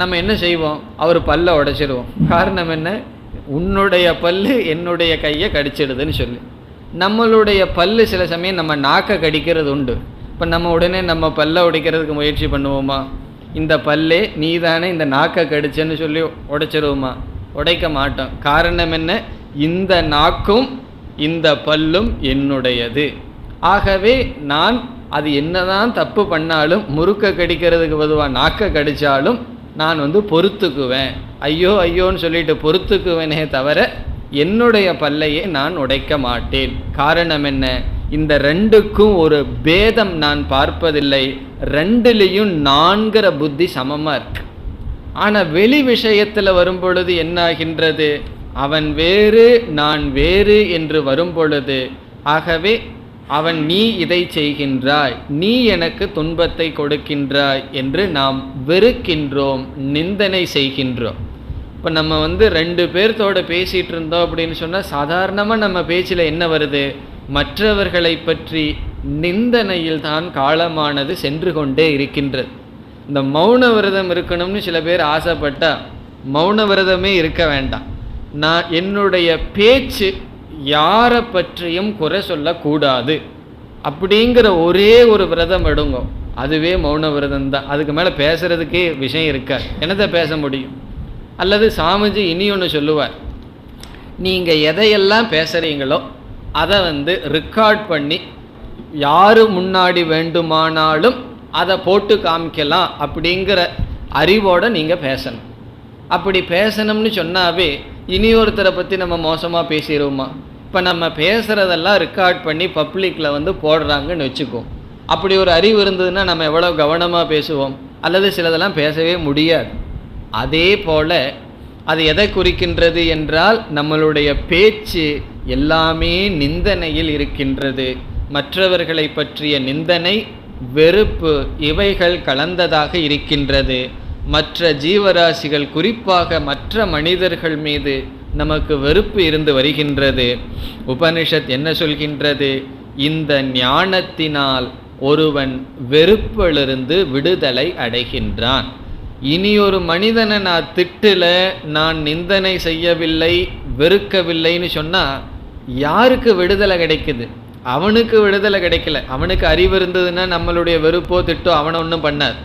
நம்ம என்ன செய்வோம்? அவர் பல்லை உடைச்சிடுவோம். காரணம் என்ன? உன்னுடைய பல்லு என்னுடைய கையை கடிச்சிடுதுன்னு சொல்லி. நம்மளுடைய பல்லு சில சமயம் நம்ம நாக்கை கடிக்கிறது உண்டு. இப்போ நம்ம உடனே நம்ம பல்லை உடைக்கிறதுக்கு முயற்சி பண்ணுவோமா? இந்த பல்லே நீ தானே இந்த நாக்கை கடிச்சேன்னு சொல்லி உடைச்சிடுவோமா? உடைக்க மாட்டோம். காரணம் என்ன? இந்த நாக்கும் இந்த பல்லும் என்னுடையது. ஆகவே நான் அது என்னதான் தப்பு பண்ணாலும், முறுக்க கடிக்கிறதுக்கு பொதுவாக நாக்கை கடித்தாலும் நான் பொறுத்துக்குவேன். ஐயோ ஐயோன்னு சொல்லிட்டு பொறுத்துக்குவேனே தவிர என்னுடைய பல்லையே நான் உடைக்க மாட்டேன். காரணம் என்ன? இந்த ரெண்டுக்கும் ஒரு பேதம் நான் பார்ப்பதில்லை. ரெண்டுலேயும் நான்கிற புத்தி சமமாக இருக்கு. ஆனால் வெளி விஷயத்தில் வரும்பொழுது என்னாகின்றது? அவன் வேறு நான் வேறு என்று வரும்பொழுது, ஆகவே அவன் நீ இதை செய்கின்றாய், நீ எனக்கு துன்பத்தை கொடுக்கின்றாய் என்று நாம் வெறுக்கின்றோம், நிந்தனை செய்கின்றோம். இப்போ நம்ம 2 பேர்த்தோட பேசிகிட்டு இருந்தோம் அப்படின்னு சொன்னால் சாதாரணமாக நம்ம பேச்சில் என்ன வருது? மற்றவர்களை பற்றி நிந்தனையில் தான் காலமானது சென்று கொண்டே இருக்கின்றது. இந்த மௌன விரதம் இருக்கணும்னு சில பேர் ஆசைப்பட்டால் மௌன விரதமே இருக்க வேண்டாம். நான் என்னுடைய பேச்சு யாரை பற்றியும் குறை சொல்லக்கூடாது அப்படிங்கிற ஒரே ஒரு விரதம் எடுங்க. அதுவே மௌன விரதம் தான். அதுக்கு மேலே பேசுகிறதுக்கே விஷயம் இருக்காது. என்னத்தை பேச முடியும்? அல்லது சாமிஜி இனி ஒன்று சொல்லுவார், நீங்கள் எதையெல்லாம் பேசுகிறீங்களோ அதை ரெக்கார்ட் பண்ணி யார் முன்னாடி வேண்டுமானாலும் அதை போட்டு காமிக்கலாம் அப்படிங்கிற அறிவோடு நீங்கள் பேசணும். அப்படி பேசணும்னு சொன்னாவே இனி ஒருத்தரை பற்றி நம்ம மோசமாக பேசிடுவோமா? இப்போ நம்ம பேசுகிறதெல்லாம் ரெக்கார்ட் பண்ணி பப்ளிக்கில் போடுறாங்கன்னு வச்சுக்குவோம். அப்படி ஒரு அறிவு இருந்ததுன்னா நம்ம எவ்வளோ கவனமாக பேசுவோம்? அல்லது சிலதெல்லாம் பேசவே முடியாது. அதே போல் அது எதை குறிக்கின்றது என்றால் நம்மளுடைய பேச்சு எல்லாமே நிந்தனையில் இருக்கின்றது. மற்றவர்களை பற்றிய நிந்தனை, வெறுப்பு இவைகள் கலந்ததாக இருக்கின்றது. மற்ற ஜீவராசிகள், குறிப்பாக மற்ற மனிதர்கள் மீது நமக்கு வெறுப்பு இருந்து வருகின்றது. உபனிஷத் என்ன சொல்கின்றது? இந்த ஞானத்தினால் ஒருவன் வெறுப்பிலிருந்து விடுதலை அடைகின்றான். இனி ஒரு மனிதனை நான் திட்டல, நான் நிந்தனை செய்யவில்லை, வெறுக்கவில்லைன்னு சொன்னால் யாருக்கு விடுதலை கிடைக்குது? அவனுக்கு விடுதலை கிடைக்கல. அவனுக்கு அறிவு இருந்ததுன்னா நம்மளுடைய வெறுப்போ திட்டோ அவனை ஒன்றும் பண்ணாது.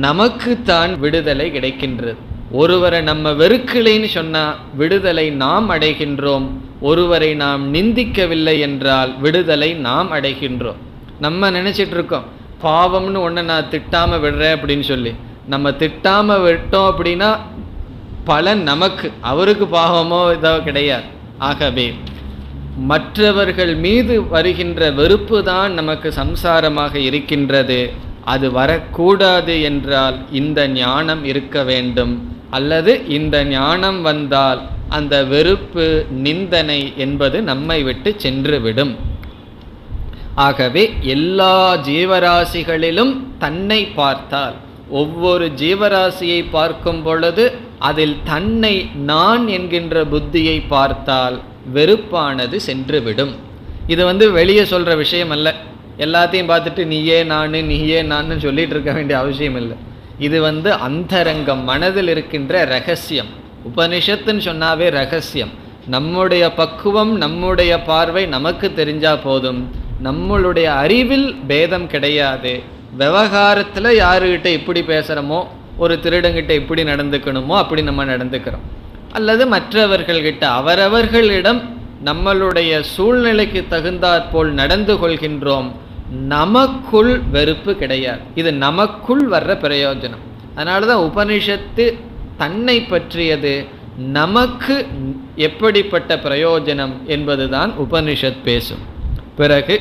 நமக்குத்தான் விடுதலை கிடைக்கின்றது. ஒருவரை நம்ம வெறுக்கலைன்னு சொன்னால் விடுதலை நாம் அடைகின்றோம். ஒருவரை நாம் நிந்திக்கவில்லை என்றால் விடுதலை நாம் அடைகின்றோம். நம்ம நினச்சிட்டு இருக்கோம் பாவம்னு ஒன்றை நான் திட்டாமல் விடுறேன் அப்படின்னு சொல்லி. நம்ம திட்டாமல் விட்டோம் அப்படின்னா பலன் நமக்கு, அவருக்கு பாவமோ இதோ கிடையாது. ஆகவே மற்றவர்கள் மீது வருகின்ற வெறுப்பு தான் நமக்கு சம்சாரமாக இருக்கின்றது. அது வரக்கூடாது என்றால் இந்த ஞானம் இருக்க வேண்டும். அல்லது இந்த ஞானம் வந்தால் அந்த வெறுப்பு, நிந்தனை என்பது நம்மை விட்டு சென்றுவிடும். ஆகவே எல்லா ஜீவராசிகளிலும் தன்னை பார்த்தால், ஒவ்வொரு ஜீவராசியை பார்க்கும் பொழுது அதில் தன்னை நான் என்கின்ற புத்தியை பார்த்தால் வெறுப்பானது சென்றுவிடும். இது வெளியே சொல்கிற விஷயம் அல்ல. எல்லாத்தையும் பார்த்துட்டு நீயே நான் சொல்லிட்டு இருக்க வேண்டிய அவசியம் இல்லை. இது அந்தரங்கம், மனதில் இருக்கின்ற ரகசியம். உபனிஷத்துன்னு சொன்னாவே ரகசியம். நம்முடைய பக்குவம், நம்முடைய பார்வை நமக்கு தெரிஞ்சா போதும். நம்மளுடைய அறிவில் பேதம் கிடையாது. விவகாரத்தில் யாருக்கிட்ட இப்படி பேசுகிறோமோ, ஒரு திருடங்கிட்ட இப்படி நடந்துக்கணுமோ அப்படி நம்ம நடந்துக்கிறோம். அல்லது மற்றவர்கள்கிட்ட அவரவர்களிடம் நம்மளுடைய சூழ்நிலைக்கு தகுந்தாற்போல் நடந்து கொள்கின்றோம். நமக்குள் வெறுப்பு கிடையாது. இது நமக்குள் வர்ற பிரயோஜனம். அதனால தான் உபனிஷத்து தன்னை பற்றியது. நமக்கு எப்படிப்பட்ட பிரயோஜனம் என்பதுதான் உபனிஷத் பேசும். பிறகு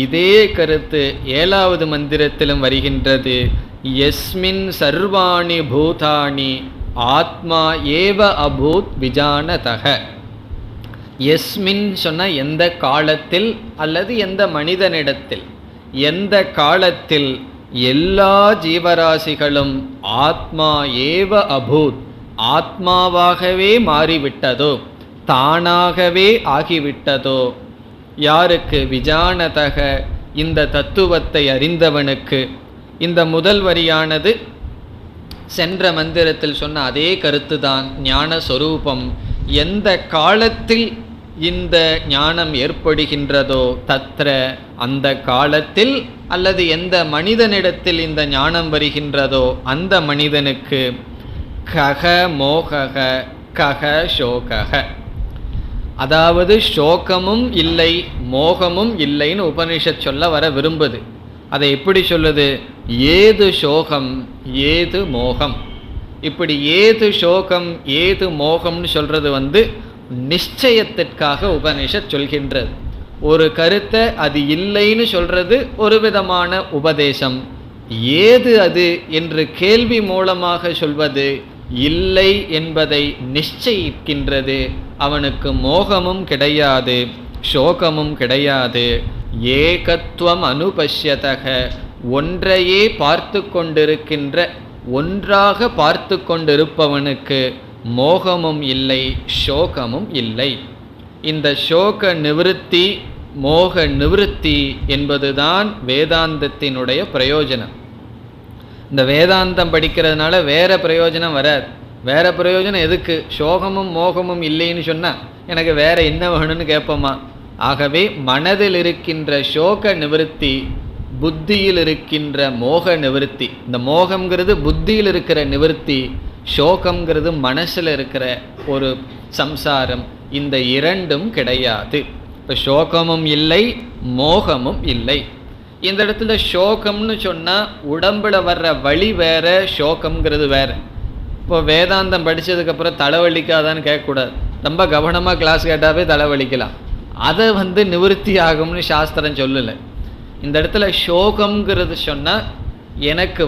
இதே கருத்து 7வது மந்திரத்திலும் வருகின்றது. யஸ்மின் சர்வாணி பூதானி ஆத்மா ஏவ அபூத் விஜானதக. யஸ்மின் சொன்ன எந்த காலத்தில் அல்லது எந்த மனிதனிடத்தில், எந்த காலத்தில் எல்லா ஜீவராசிகளும் ஆத்மா ஏவ அபூத், ஆத்மாவாகவே மாறிவிட்டதோ, தானாகவே ஆகிவிட்டதோ, யாருக்கு? விஜானதக, இந்த தத்துவத்தை அறிந்தவனுக்கு. இந்த முதல் வரியானது சென்ற மந்திரத்தில் சொன்ன அதே கருத்துதான், ஞான சொரூபம். எந்த காலத்தில் இந்த ஞானம் ஏற்படுகின்றதோ தத்ர, அந்த காலத்தில், அல்லது எந்த மனிதனிடத்தில் இந்த ஞானம் வருகின்றதோ அந்த மனிதனுக்கு கக மோகக கக சோகக, அதாவது சோகமும் இல்லை மோகமும் இல்லைன்னு உபனிஷத் சொல்ல வர விரும்புது. அதை எப்படி சொல்லுது? ஏது சோகம் ஏது மோகம். இப்படி ஏது சோகம் ஏது மோகம்னு சொல்றது நிச்சயத்திற்காக உபனிஷத் சொல்கின்றது. ஒரு கருத்தை அது இல்லைன்னு சொல்றது ஒரு விதமான உபதேசம். ஏது அது என்று கேள்வி மூலமாக சொல்வது இல்லை என்பதை நிச்சயிக்கின்றது. அவனுக்கு மோகமும் கிடையாது, சோகமும் கிடையாது. ஏகத்துவம் அனுபஷ்யதக, ஒன்றையே பார்த்து கொண்டிருக்கின்ற, ஒன்றாக பார்த்து கொண்டிருப்பவனுக்கு மோகமும் இல்லை, சோகமும் இல்லை. இந்த சோக நிவிருத்தி, மோக நிவிருத்தி என்பதுதான் வேதாந்தத்தினுடைய பிரயோஜனம். இந்த வேதாந்தம் படிக்கிறதுனால வேற பிரயோஜனம் வராது. வேற பிரயோஜனம் எதுக்கு? சோகமும் மோகமும் இல்லைன்னு சொன்னால் எனக்கு வேற என்ன வேணும்னு கேட்போமா? ஆகவே மனதில் இருக்கின்ற சோக நிவிருத்தி, புத்தியில் இருக்கின்ற மோக நிவிருத்தி. இந்த மோகம்ங்கிறது புத்தியில் இருக்கிற நிவிருத்தி, சோகம்ங்கிறது மனசில் இருக்கிற ஒரு சம்சாரம். இந்த இரண்டும் கிடையாது. இப்போ சோகமும் இல்லை மோகமும் இல்லை. இந்த இடத்துல சோகம்னு சொன்னால் உடம்புல வர்ற வலி வேற, சோகம்ங்கிறது வேற. இப்போ வேதாந்தம் படித்ததுக்கப்புறம் தலைவலிக்காதான்னு கேட்கக்கூடாது. ரொம்ப கவனமாக கிளாஸ் கேட்டாவே தலைவலிக்கலாம். அதை நிவர்த்தி ஆகும்னு சாஸ்திரம் சொல்லலை. இந்த இடத்துல சோகம்ங்கிறது சொன்னால் எனக்கு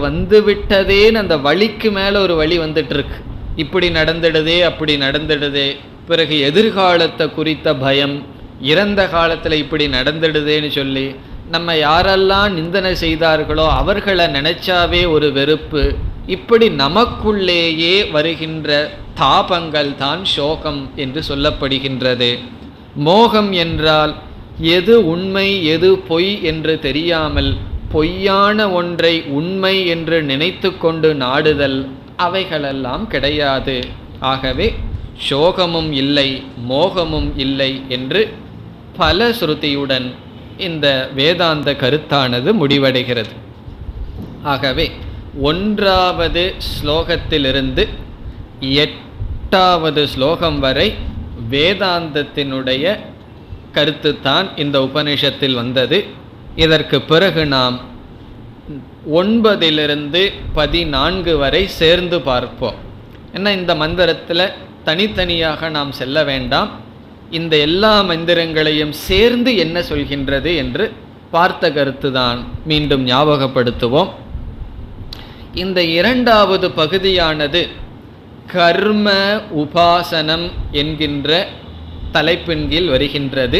விட்டதேன்னு அந்த வலிக்கு மேலே ஒரு வலி வந்துட்டுருக்கு. இப்படி நடந்துடுதே அப்படி நடந்துடுதே, பிறகு எதிர்காலத்தை குறித்த பயம், இறந்த காலத்தில் இப்படி நடந்துடுதேன்னு சொல்லி நம்ம யாரெல்லாம் நிந்தனை செய்தார்களோ அவர்களை நினைச்சாவே ஒரு வெறுப்பு, இப்படி நமக்குள்ளேயே வருகின்ற தாபங்கள் தான் சோகம் என்று சொல்லப்படுகின்றது. மோகம் என்றால் எது உண்மை எது பொய் என்று தெரியாமல் பொய்யான ஒன்றை உண்மை என்று நினைத்து கொண்டு நாடுதல், அவைகளெல்லாம் கிடையாது. ஆகவே சோகமும் இல்லை மோகமும் இல்லை என்று பல ஸ்ருதியுடன் இந்த வேதாந்த கருத்தானது முடிவடைகிறது. ஆகவே 1வது ஸ்லோகத்திலிருந்து 8வது ஸ்லோகம் வரை வேதாந்தத்தினுடைய கருத்துத்தான் இந்த உபனிஷத்தில் வந்தது. இதற்கு பிறகு நாம் 9லிருந்து 14 வரை சேர்ந்து பார்ப்போம். ஏன்னா இந்த மந்திரத்தில் தனித்தனியாக நாம் செல்ல வேண்டாம், இந்த எல்லா மந்திரங்களையும் சேர்ந்து என்ன சொல்கின்றது என்று பார்த்த கருத்துதான் மீண்டும் ஞாபகப்படுத்துவோம். இந்த 2வது பகுதியானது கர்ம உபாசனம் என்கின்ற தலைப்பின் கீழ் வருகின்றது.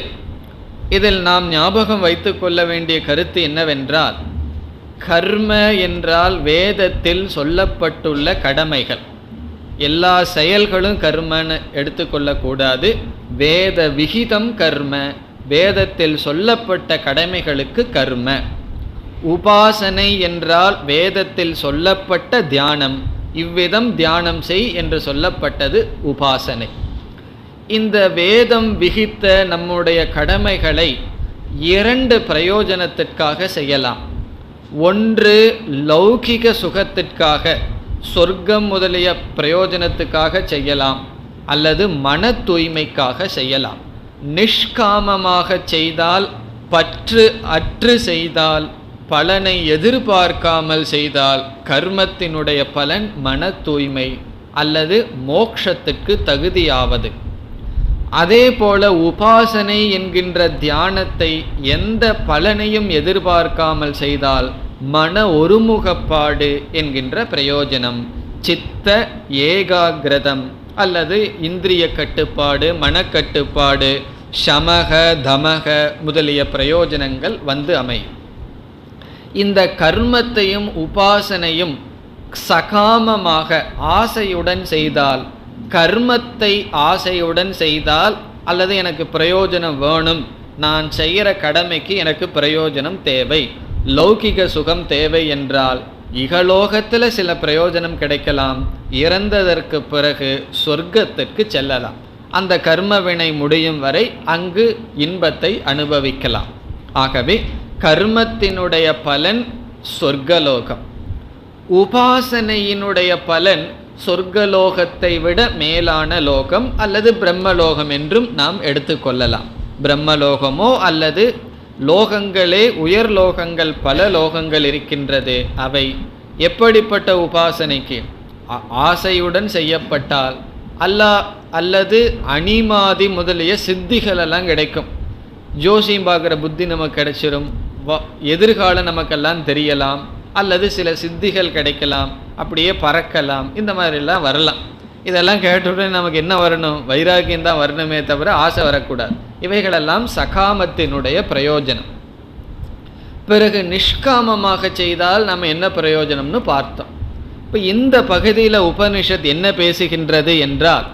இதில் நாம் ஞாபகம் வைத்து கொள்ள வேண்டிய கருத்து என்னவென்றால், கர்ம என்றால் வேதத்தில் சொல்லப்பட்டுள்ள கடமைகள். எல்லா செயல்களும் கர்மன்னு எடுத்துக்கொள்ளக்கூடாது. வேத விகிதம் கர்ம, வேதத்தில் சொல்லப்பட்ட கடமைகளுக்கு கர்ம. உபாசனை என்றால் வேதத்தில் சொல்லப்பட்ட தியானம், இவ்விதம் தியானம் செய் என்று சொல்லப்பட்டது உபாசனை. இந்த வேதம் விகித்த நம்முடைய கடமைகளை 2 பிரயோஜனத்திற்காக செய்யலாம். ஒன்று லௌகிக சுகத்திற்காக, சொர்க்கம் முதலிய பிரயோஜனத்துக்காக செய்யலாம், அல்லது மன தூய்மைக்காக செய்யலாம். நிஷ்காமமாக செய்தால், பற்று அற்று செய்தால், பலனை எதிர்பார்க்காமல் செய்தால் கர்மத்தினுடைய பலன் மன தூய்மை அல்லது மோட்சத்துக்கு தகுதியாவது. அதே போல உபாசனை என்கின்ற தியானத்தை எந்த பலனையும் எதிர்பார்க்காமல் செய்தால் மன ஒருமுகப்பாடு என்கின்ற பிரயோஜனம், சித்த ஏகாகிரதம் அல்லது இந்திரிய கட்டுப்பாடு, மனக்கட்டுப்பாடு, சமக தமக முதலிய பிரயோஜனங்கள் வந்து அமையும். இந்த கர்மத்தையும் உபாசனையும் சகாமமாக ஆசையுடன் செய்தால், கர்மத்தை ஆசையுடன் செய்தால், அல்லது எனக்கு பிரயோஜனம் வேணும், நான் செய்கிற கடமைக்கு எனக்கு பிரயோஜனம் தேவை, லௌகிக சுகம் தேவை என்றால் இகலோகத்தில் சில பிரயோஜனம் கிடைக்கலாம், இறந்ததற்கு பிறகு சொர்க்கத்திற்கு செல்லலாம். அந்த கர்மவினை முடியும் வரை அங்கு இன்பத்தை அனுபவிக்கலாம். ஆகவே கர்மத்தினுடைய பலன் சொர்க்கலோகம், உபாசனையினுடைய பலன் சொர்க்கலோகத்தை விட மேலான லோகம் அல்லது பிரம்மலோகம் என்றும் நாம் எடுத்துக்கொள்ளலாம். பிரம்மலோகமோ அல்லது லோகங்களே, உயர் லோகங்கள் பல லோகங்கள் இருக்கின்றது. அவை எப்படிப்பட்ட உபாசனைக்கு? ஆசையுடன் செய்யப்பட்டால் அல்லது அனிமாதி முதலிய சித்திகளெல்லாம் கிடைக்கும். ஜோசியம் பார்க்குற புத்தி நமக்கு கிடைச்சிடும், எதிர்காலம் நமக்கெல்லாம் தெரியலாம், அல்லது சில சித்திகள் கிடைக்கலாம், அப்படியே பறக்கலாம், இந்த மாதிரிலாம் வரலாம். இதெல்லாம் கேட்டுடனே நமக்கு என்ன வரணும்? வைராகியம்தான் வரணுமே தவிர ஆசை வரக்கூடாது. இவைகளெல்லாம் சகாமத்தினுடைய பிரயோஜனம். பிறகு நிஷ்காமமாக செய்தால் நம்ம என்ன பிரயோஜனம்னு பார்த்தோம். இப்போ இந்த பகுதியில் உபனிஷத் என்ன பேசுகின்றது என்றால்,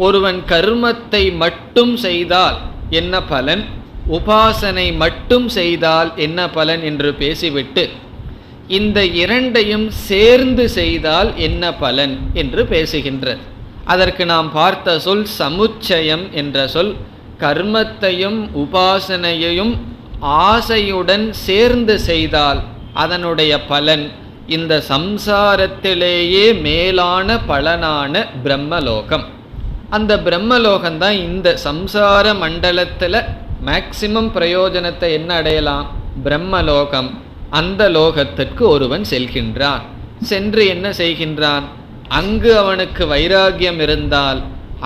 ஒருவன் கர்மத்தை மட்டும் செய்தால் என்ன பலன், உபாசனை மட்டும் செய்தால் என்ன பலன் என்று பேசிவிட்டு இந்த இரண்டையும் சேர்ந்து செய்தால் என்ன பலன் என்று பேசுகின்றது. அதற்கு நாம் பார்த்த சொல் சமுச்சயம் என்ற சொல். கர்மத்தையும் உபாசனையையும் ஆசையுடன் சேர்ந்து செய்தால் அதனுடைய பலன் இந்த சம்சாரத்திலேயே மேலான பலனான பிரம்மலோகம். அந்த பிரம்மலோகம்தான் இந்த சம்சார மண்டலத்தில் மேக்சிமம் பிரயோஜனத்தை என்ன அடையலாம்? பிரம்மலோகம். அந்த லோகத்திற்கு ஒருவன் செல்கின்றான். சென்று என்ன செய்கின்றான்? அங்கு அவனுக்கு வைராகியம் இருந்தால்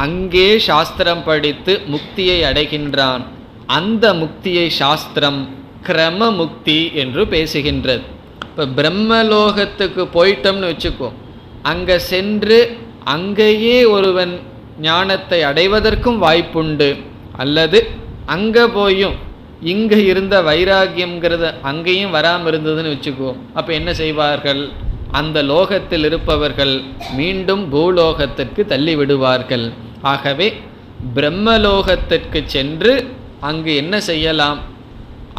அங்கே சாஸ்திரம் படித்து முக்தியை அடைகின்றான். அந்த முக்தியை சாஸ்திரம் கிரம முக்தி என்று பேசுகின்றது. இப்போ பிரம்மலோகத்துக்கு போயிட்டோம்னு வச்சுக்கோ, அங்கே சென்று அங்கேயே ஒருவன் ஞானத்தை அடைவதற்கும் வாய்ப்புண்டு. அல்லது அங்கே போயும் இங்கே இருந்த வைராகியம்ங்கிறது அங்கேயும் வராமல் இருந்ததுன்னு வச்சுக்குவோம். அப்போ என்ன செய்வார்கள்? அந்த லோகத்தில் இருப்பவர்கள் மீண்டும் பூலோகத்திற்கு தள்ளி விடுவார்கள். ஆகவே பிரம்மலோகத்திற்கு சென்று அங்கு என்ன செய்யலாம்?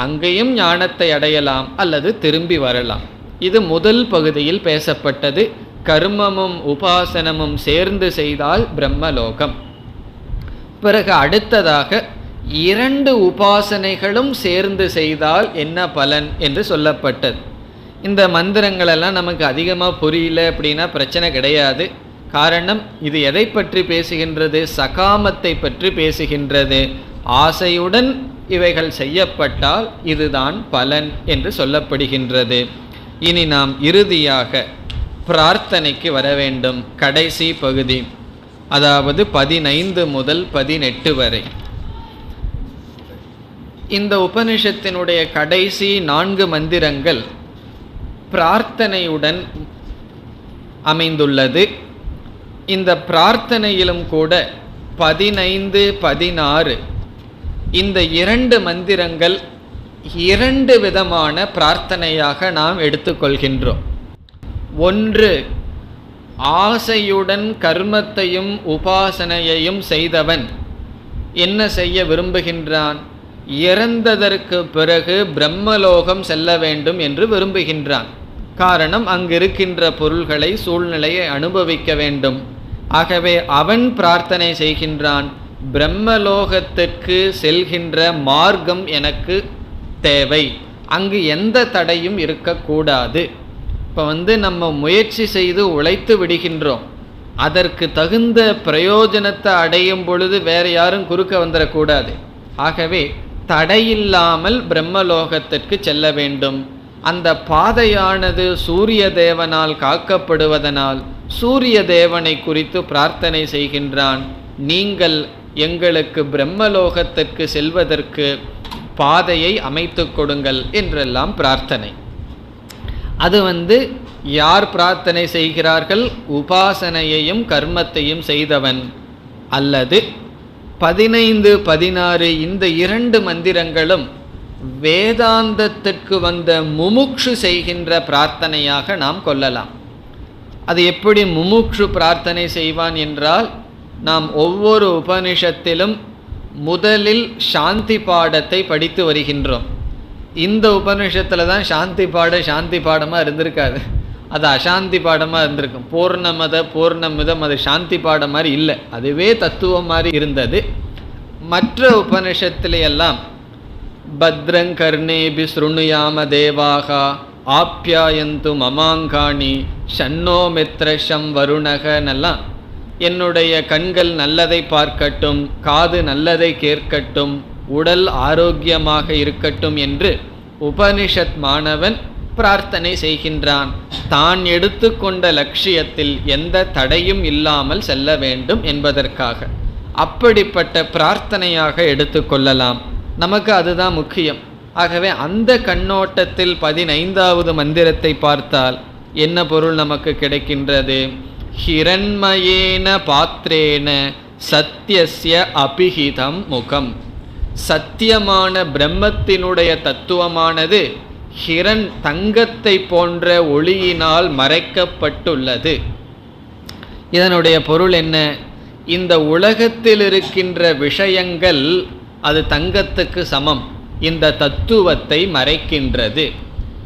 அங்கேயும் ஞானத்தை அடையலாம் அல்லது திரும்பி வரலாம். இது முதல் பகுதியில் பேசப்பட்டது. கர்மமும் உபாசனமும் சேர்ந்து செய்தால் பிரம்மலோகம். பிறகு அடுத்ததாக 2 உபாசனைகளும் சேர்ந்து செய்தால் என்ன பலன் என்று சொல்லப்பட்டது. இந்த மந்திரங்களெல்லாம் நமக்கு அதிகமாக புரியல அப்படின்னா பிரச்சனை கிடையாது. காரணம், இது எதை பற்றி பேசுகின்றது? சகாமத்தை பற்றி பேசுகின்றது. ஆசையுடன் இவைகள் செய்யப்பட்டால் இதுதான் பலன் என்று சொல்லப்படுகின்றது. இனி நாம் இறுதியாக பிரார்த்தனைக்கு வர வேண்டும். கடைசி பகுதி, அதாவது 15 முதல் 18 வரை. இந்த உபனிஷத்தினுடைய கடைசி 4 மந்திரங்கள் பிரார்த்தனையுடன் அமைந்துள்ளது. இந்த பிரார்த்தனையிலும் கூட 15, 16 இந்த 2 மந்திரங்கள் 2 விதமான பிரார்த்தனையாக நாம் எடுத்துக்கொள்கின்றோம். ஒன்று, ஆசையுடன் கர்மத்தையும் உபாசனையையும் செய்தவன் என்ன செய்ய விரும்புகின்றான்? இறந்ததற்கு பிறகு பிரம்மலோகம் செல்ல வேண்டும் என்று விரும்புகின்றான். காரணம், அங்கிருக்கின்ற பொருள்களை, சூழ்நிலையை அனுபவிக்க வேண்டும். ஆகவே அவன் பிரார்த்தனை செய்கின்றான், பிரம்மலோகத்திற்கு செல்கின்ற மார்க்கம் எனக்கு தேவை, அங்கு எந்த தடையும் இருக்கக்கூடாது. இப்போ நம்ம முயற்சி செய்து உழைத்து விடுகின்றோம், அதற்கு தகுந்த பிரயோஜனத்தை அடையும் பொழுது வேறு யாரும் குறுக்க வந்துடக்கூடாது. ஆகவே தடையில்லாமல் பிரம்மலோகத்திற்கு செல்ல வேண்டும். அந்த பாதையானது சூரிய தேவனால் காக்கப்படுவதனால் சூரிய தேவனை குறித்து பிரார்த்தனை செய்கின்றான். நீங்கள் எங்களுக்கு பிரம்மலோகத்திற்கு செல்வதற்கு பாதையை அமைத்து கொடுங்கள் என்றெல்லாம் பிரார்த்தனை. அது யார் பிரார்த்தனை செய்கிறார்கள்? உபாசனையையும் கர்மத்தையும் செய்தவன். அல்லது 15, 16 இந்த 2 மந்திரங்களும் வேதாந்தத்திற்கு வந்த முமுக்ஷு செய்கின்ற பிரார்த்தனையாக நாம் கொள்ளலாம். அது எப்படி முமுக்ஷு பிரார்த்தனை செய்வான் என்றால், நாம் ஒவ்வொரு உபனிஷத்திலும் முதலில் சாந்தி பாடத்தை படித்து வருகின்றோம். இந்த உபனிஷத்தில் தான் சாந்தி பாடமாக இருந்திருக்காது, அது அசாந்தி பாடமாக இருந்திருக்கும். பூர்ணமத பூர்ணமிதம் அது சாந்தி பாடம் மாதிரி இல்லை, அதுவே தத்துவம் மாதிரி இருந்தது. மற்ற உபனிஷத்திலையெல்லாம் பத்ரங்கர்ணேபி ஸ்ருணுயாம தேவாகா ஆப்யாயந்து மமாங்காணி ஷன்னோ மித்ரஷம் வருணகனெல்லாம், என்னுடைய கண்கள் நல்லதை பார்க்கட்டும், காது நல்லதை கேட்கட்டும், உடல் ஆரோக்கியமாக இருக்கட்டும் என்று உபனிஷத் மாணவன் பிரார்த்தனை செய்கின்றான். தான் எடுத்துக்கொண்ட லட்சியத்தில் எந்த தடையும் இல்லாமல் செல்ல வேண்டும் என்பதற்காக. அப்படிப்பட்ட பிரார்த்தனையாக எடுத்துக்கொள்ளலாம். நமக்கு அதுதான் முக்கியம். ஆகவே அந்த கண்ணோட்டத்தில் 15வது மந்திரத்தை பார்த்தால் என்ன பொருள் நமக்கு கிடைக்கின்றது? ஹிரண்மயேன பாத்ரேன சத்யஸ்ய அபிஹிதம் முகம். சத்தியமான பிரம்மத்தினுடைய தத்துவமானது ஹிரண் தங்கத்தை போன்ற ஒளியினால் மறைக்கப்பட்டுள்ளது. இதனுடைய பொருள் என்ன? இந்த உலகத்தில் இருக்கின்ற விஷயங்கள் அது தங்கத்துக்கு சமம், இந்த தத்துவத்தை மறைக்கின்றது.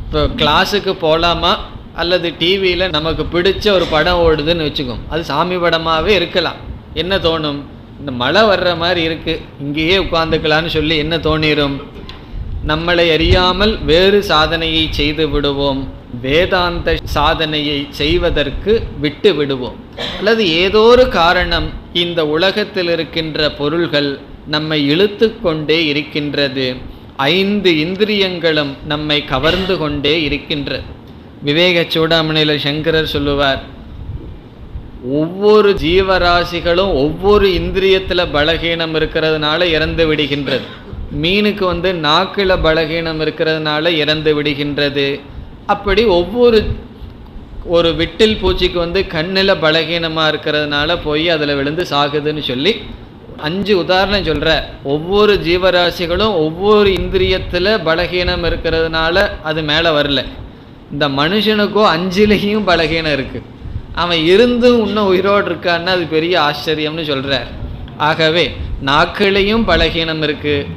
இப்போ கிளாஸுக்கு போகலாமா, அல்லது டிவியில் நமக்கு பிடிச்ச ஒரு படம் ஓடுதுன்னு வச்சுக்கோம், அது சாமி படமாகவே இருக்கலாம். என்ன தோணும்? இந்த மழை வர்ற மாதிரி இருக்குது, இங்கேயே உட்காந்துக்கலான்னு சொல்லி என்ன தோணிரும்? நம்மளை அறியாமல் வேறு சாதனையை செய்து விடுவோம், வேதாந்த சாதனையை செய்வதற்கு விட்டு விடுவோம். அல்லது ஏதோ ஒரு காரணம், இந்த உலகத்தில் இருக்கின்ற பொருள்கள் நம்மை இழுத்து கொண்டே இருக்கின்றது, 5 இந்திரியங்களும் நம்மை கவர்ந்து கொண்டே இருக்கின்றது. விவேக சூடாமணியில் சங்கரர் சொல்லுவார், ஒவ்வொரு ஜீவராசிகளும் ஒவ்வொரு இந்திரியத்தில் பலகீனம் இருக்கிறதுனால இறந்து விடுகின்றது. மீனுக்கு நாக்கில் பலகீனம் இருக்கிறதுனால இறந்து விடுகின்றது. அப்படி ஒவ்வொரு ஒரு விட்டில் பூச்சிக்கு கண்ணில் பலகீனமாக இருக்கிறதுனால போய் அதில் விழுந்து சாகுதுன்னு சொல்லி 5 உதாரணம் சொல்கிற. ஒவ்வொரு ஜீவராசிகளும் ஒவ்வொரு இந்திரியத்தில் பலகீனம் இருக்கிறதுனால அது மேலே வரல. இந்த மனுஷனுக்கோ 5லேயும் பலகீனம் இருக்குது. அவன் இருந்தும் இன்னும் உயிரோடு இருக்கான்னா அது பெரிய ஆச்சரியம்னு சொல்கிறார். ஆகவே நாக்கிலையும் பலகீனம் இருக்குது,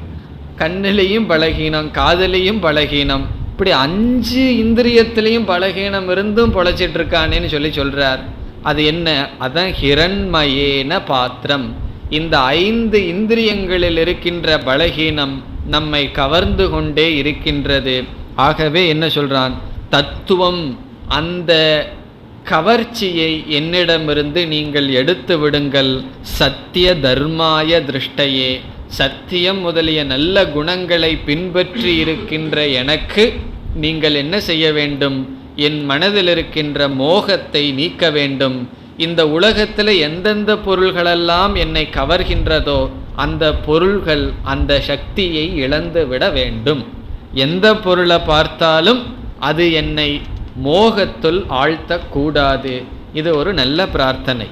கண்ணிலையும் பலகீனம், காதலையும் பலகீனம், இப்படி 5 இந்திரியத்திலையும் பலகீனம் இருந்தும் பொழைச்சிட்டு இருக்கானேன்னு சொல்கிறார். அது என்ன? அதான் ஹிரண்மயேன பாத்திரம். இந்த 5 இந்திரியங்களில் இருக்கின்ற பலகீனம் நம்மை கவர்ந்து கொண்டே இருக்கின்றது. ஆகவே என்ன சொல்றான்? தத்துவம், அந்த கவர்ச்சியை என்னிடமிருந்து நீங்கள் எடுத்து விடுங்கள். சத்திய தர்மாய திருஷ்டையே, சத்தியம் முதலிய நல்ல குணங்களை பின்பற்றி இருக்கின்ற எனக்கு நீங்கள் என்ன செய்ய வேண்டும்? என் மனதில் இருக்கின்ற மோகத்தை நீக்க வேண்டும். இந்த உலகத்தில் எந்தெந்த பொருள்களெல்லாம் என்னை கவர்கின்றதோ அந்த பொருள்கள் அந்த சக்தியை இழந்து விட வேண்டும். எந்த பொருளை பார்த்தாலும் அது என்னை மோகத்துள் ஆழ்த்தக்கூடாது. இது ஒரு நல்ல பிரார்த்தனை.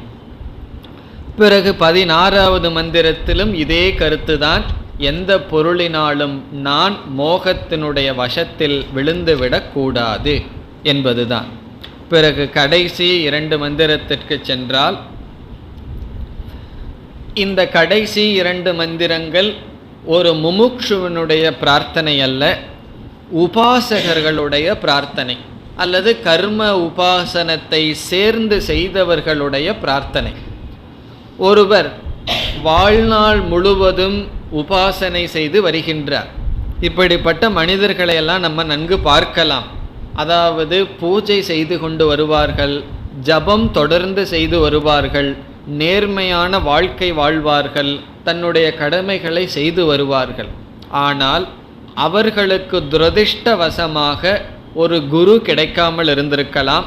பிறகு 16வது மந்திரத்திலும் இதே கருத்துதான். எந்த பொருளினாலும் நான் மோகத்தினுடைய வசத்தில் விழுந்துவிடக்கூடாது என்பதுதான். பிறகு கடைசி 2 மந்திரத்திற்கு சென்றால், இந்த கடைசி 2 மந்திரங்கள் ஒரு முமுட்சுவனுடைய பிரார்த்தனை அல்ல, உபாசகர்களுடைய பிரார்த்தனை அல்லது கர்ம உபாசனத்தை சேர்ந்து செய்தவர்களுடைய பிரார்த்தனை. ஒருவர் வாழ்நாள் முழுவதும் உபாசனை செய்து வருகின்றார். இப்படிப்பட்ட மனிதர்களையெல்லாம் நம்ம நன்கு பார்க்கலாம். அதாவது பூஜை செய்து கொண்டு வருவார்கள், ஜபம் தொடர்ந்து செய்து வருவார்கள், நேர்மையான வாழ்க்கை வாழ்வார்கள், தன்னுடைய கடமைகளை செய்து வருவார்கள். ஆனால் அவர்களுக்கு துரதிர்ஷ்டவசமாக ஒரு குரு கிடைக்காமல் இருந்திருக்கலாம்,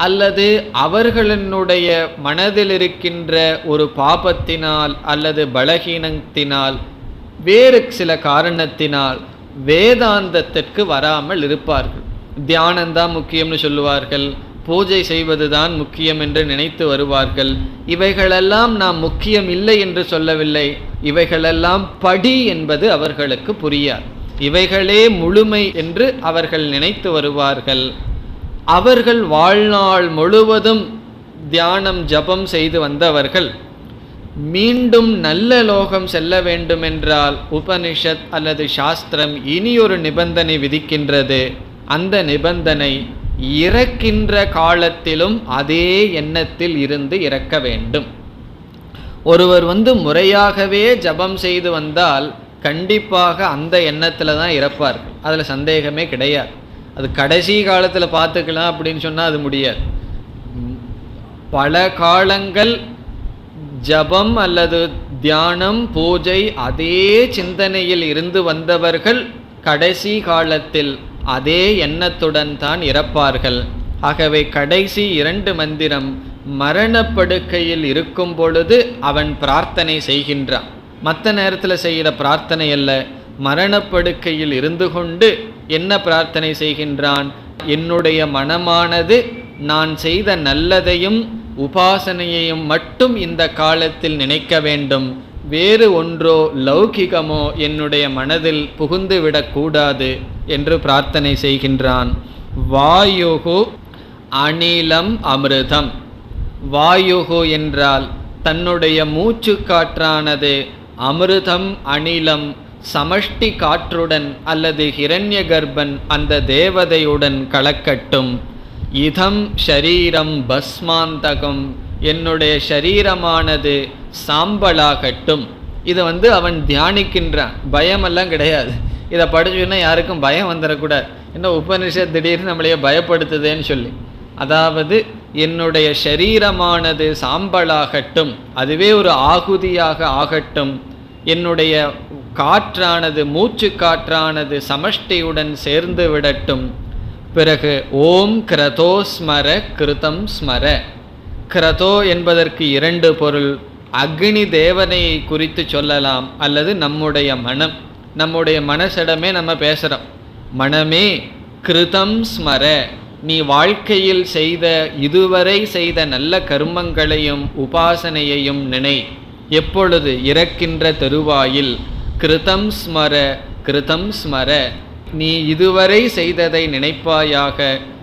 அல்லது அவர்களுடைய மனதில் இருக்கின்ற ஒரு பாபத்தினால் அல்லது பலகீனத்தினால் வேறு சில காரணத்தினால் வேதாந்தத்திற்கு வராமல் இருப்பார்கள். தியானந்தான் முக்கியம்னு சொல்லுவார்கள், பூஜை செய்வது தான் முக்கியம் என்று நினைத்து வருவார்கள். இவைகளெல்லாம் நாம் முக்கியம் இல்லை என்று சொல்லவில்லை, இவைகளெல்லாம் படி என்பது அவர்களுக்கு புரியாது. இவைகளே முழுமை என்று அவர்கள் நினைத்து வருவார்கள். அவர்கள் வாழ்நாள் முழுவதும் தியானம் ஜபம் செய்து வந்தவர்கள் மீண்டும் நல்ல லோகம் செல்ல வேண்டுமென்றால் உபனிஷத் அல்லது சாஸ்திரம் இனியொரு நிபந்தனை விதிக்கின்றது. அந்த நிபந்தனை இறக்கின்ற காலத்திலும் அதே எண்ணத்தில் இருந்து இறக்க வேண்டும். ஒருவர் முறையாகவே ஜபம் செய்து வந்தால் கண்டிப்பாக அந்த எண்ணத்தில் தான் இறப்பார்கள், அதில் சந்தேகமே கிடையாது. அது கடைசி காலத்தில் பார்த்துக்கலாம் அப்படின்னு சொன்னால் அது முடியாது. பல காலங்கள் ஜபம் அல்லது தியானம் பூஜை அதே சிந்தனையில் இருந்து வந்தவர்கள் கடைசி காலத்தில் அதே எண்ணத்துடன் தான் இறப்பார்கள். ஆகவே கடைசி 2 மந்திரம் மரணப்படுக்கையில் இருக்கும் பொழுது அவன் பிரார்த்தனை செய்கின்றான். மற்ற நேரத்தில் செய்கிற பிரார்த்தனை அல்ல, மரணப்படுக்கையில் இருந்து கொண்டு என்ன பிரார்த்தனை செய்கின்றான்? என்னுடைய மனமானது நான் செய்த நல்லதையும் உபாசனையையும் மட்டும் இந்த காலத்தில் நினைக்க வேண்டும், வேறு ஒன்றோ லௌகிகமோ என்னுடைய மனதில் புகுந்து விடக்கூடாது என்று பிரார்த்தனை செய்கின்றான். வாயுகு அனிலம் அமிர்தம். வாயுகு என்றால் தன்னுடைய மூச்சு காற்றானது அமிர்தம் அனிலம் சமஷ்டி காற்றுடன் அல்லது ஹிரண்ய கர்ப்பன் அந்த தேவதையுடன் கலக்கட்டும். இதம் ஷரீரம் பஸ்மாந்தகம், என்னுடைய ஷரீரமானது சாம்பலாகட்டும். இது அவன் தியானிக்கின்றான், பயமெல்லாம் கிடையாது. இதை படிச்சுன்னா யாருக்கும் பயம் வந்துடக்கூடாது. என்ன உபனிஷத் திடீர்னு நம்மளையே பயப்படுத்துதேன்னு சொல்லி, அதாவது என்னுடைய ஷரீரமானது சாம்பலாகட்டும், அதுவே ஒரு ஆகுதியாக ஆகட்டும். என்னுடைய காற்றானது மூச்சு காற்றானது சமஷ்டியுடன் சேர்ந்து விடட்டும். பிறகு ஓம் கிரதோ ஸ்மர கிருதம் ஸ்மர. கிரதோ என்பதற்கு 2 பொருள். அக்னி தேவனையை குறித்து சொல்லலாம், அல்லது நம்முடைய மனம். நம்முடைய மனசிடமே நம்ம பேசுகிறோம், மனமே கிருதம் ஸ்மர, நீ வாழ்க்கையில் செய்த இதுவரை செய்த நல்ல கர்மங்களையும் உபாசனையையும் நினை. எப்பொழுது? இறக்கின்ற தருவாயில். கிருதம் ஸ்மர கிருதம் ஸ்மர, நீ இதுவரை செய்ததை நினைப்பாயாக.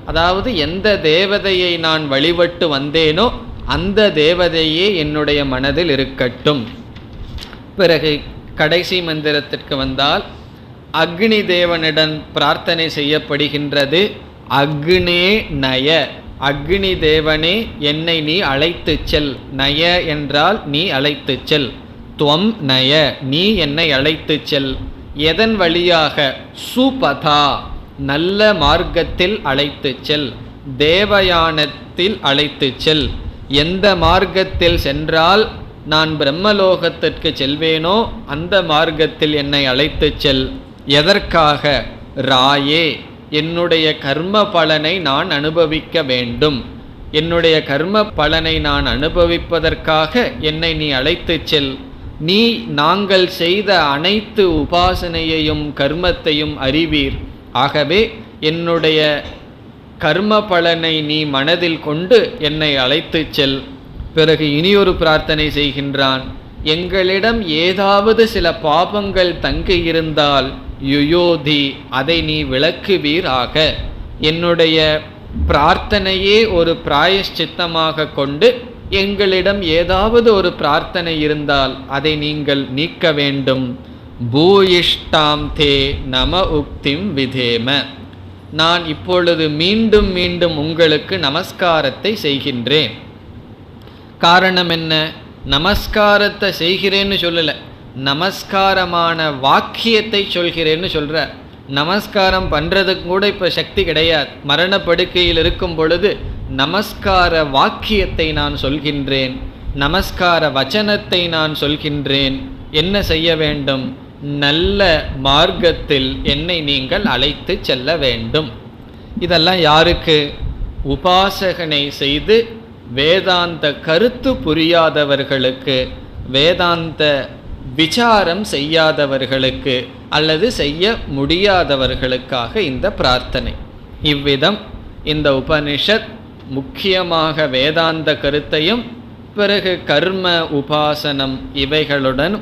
அதாவது எந்த தேவதையை நான் வழிபட்டு வந்தேனோ அந்த தேவதையே என்னுடைய மனதில் இருக்கட்டும். பிறகு கடைசி மந்திரத்திற்கு வந்தால் அக்னி தேவனிடம் பிரார்த்தனை செய்யப்படுகின்றது. அக்னே நய, அக்னி தேவனே என்னை நீ அழைத்து செல். நய என்றால் நீ அழைத்து செல். துவம் நய, நீ என்னை அழைத்து செல். எதன் வழியாக? சுபதா, நல்ல மார்க்கத்தில் அழைத்து செல். தேவயானத்தில் அழைத்து செல். எந்த மார்க்கத்தில் சென்றால் நான் பிரம்மலோகத்திற்கு செல்வேனோ அந்த மார்க்கத்தில் என்னை அழைத்து செல். எதற்காக? ராயே, என்னுடைய கர்ம பலனை நான் அனுபவிக்க வேண்டும். என்னுடைய கர்ம பலனை நான் அனுபவிப்பதற்காக என்னை நீ அழைத்து செல். நீ நாங்கள் செய்த அனைத்து உபாசனையையும் கர்மத்தையும் அறிவீர். ஆகவே என்னுடைய கர்ம பலனை நீ மனதில் கொண்டு என்னை அழைத்து செல். பிறகு இனியொரு பிரார்த்தனை செய்கின்றான். எங்களிடம் ஏதாவது சில பாபங்கள் தங்கியிருந்தால் யுயோதி, அதை நீ விளக்குவீராக. என்னுடைய பிரார்த்தனையே ஒரு பிராயஷ்சித்தமாக கொண்டு எங்களிடம் ஏதாவது ஒரு பிரார்த்தனை இருந்தால் அதை நீங்கள் நீக்க வேண்டும். பூயிஷ்டாம் தே நம உக்திம் விதேம, நான் இப்பொழுது மீண்டும் மீண்டும் உங்களுக்கு நமஸ்காரத்தை செய்கின்றேன். காரணம் என்ன? நமஸ்காரத்தை செய்கிறேன்னு சொல்லலை, நமஸ்காரமான வாக்கியத்தை சொல்கிறேன்னு சொல்கிறார். நமஸ்காரம் பண்ணுறதுக்கு கூட இப்போ சக்தி கிடையாது. மரணப்படுக்கையில் இருக்கும் பொழுது நமஸ்கார வாக்கியத்தை நான் சொல்கின்றேன், நமஸ்கார வச்சனத்தை நான் சொல்கின்றேன். என்ன செய்ய வேண்டும்? நல்ல மார்க்கத்தில் என்னை நீங்கள் அழைத்து செல்ல வேண்டும். இதெல்லாம் யாருக்கு? உபாசகனை செய்து வேதாந்த கருத்து புரியாதவர்களுக்கு, வேதாந்த விசாரம் செய்யாதவர்களுக்கு அல்லது செய்ய முடியாதவர்களுக்காக இந்த பிரார்த்தனை. இவ்விதம் இந்த உபனிஷத் முக்கியமாக வேதாந்த கருத்தையும் பிறகு கர்ம உபாசனம் இவைகளுடன்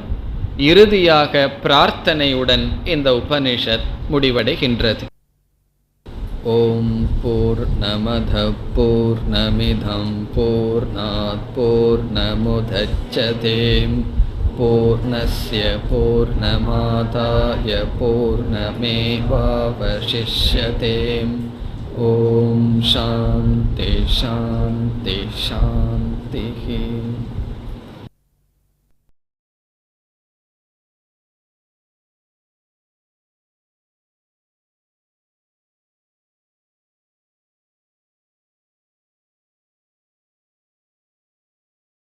இறுதியாக பிரார்த்தனையுடன் இந்த உபனிஷத் முடிவடைகின்றது. ஓம் பூர்ணமத பூர்ணமிதம் பூர்ணாத் பூர்ணமுதச்யதே பூர்ணஸ்ய பூர்ணமாதாய பூர்ணமேவாவசிஷ்யதே. ஓம் சாந்தி சாந்தி சாந்தி.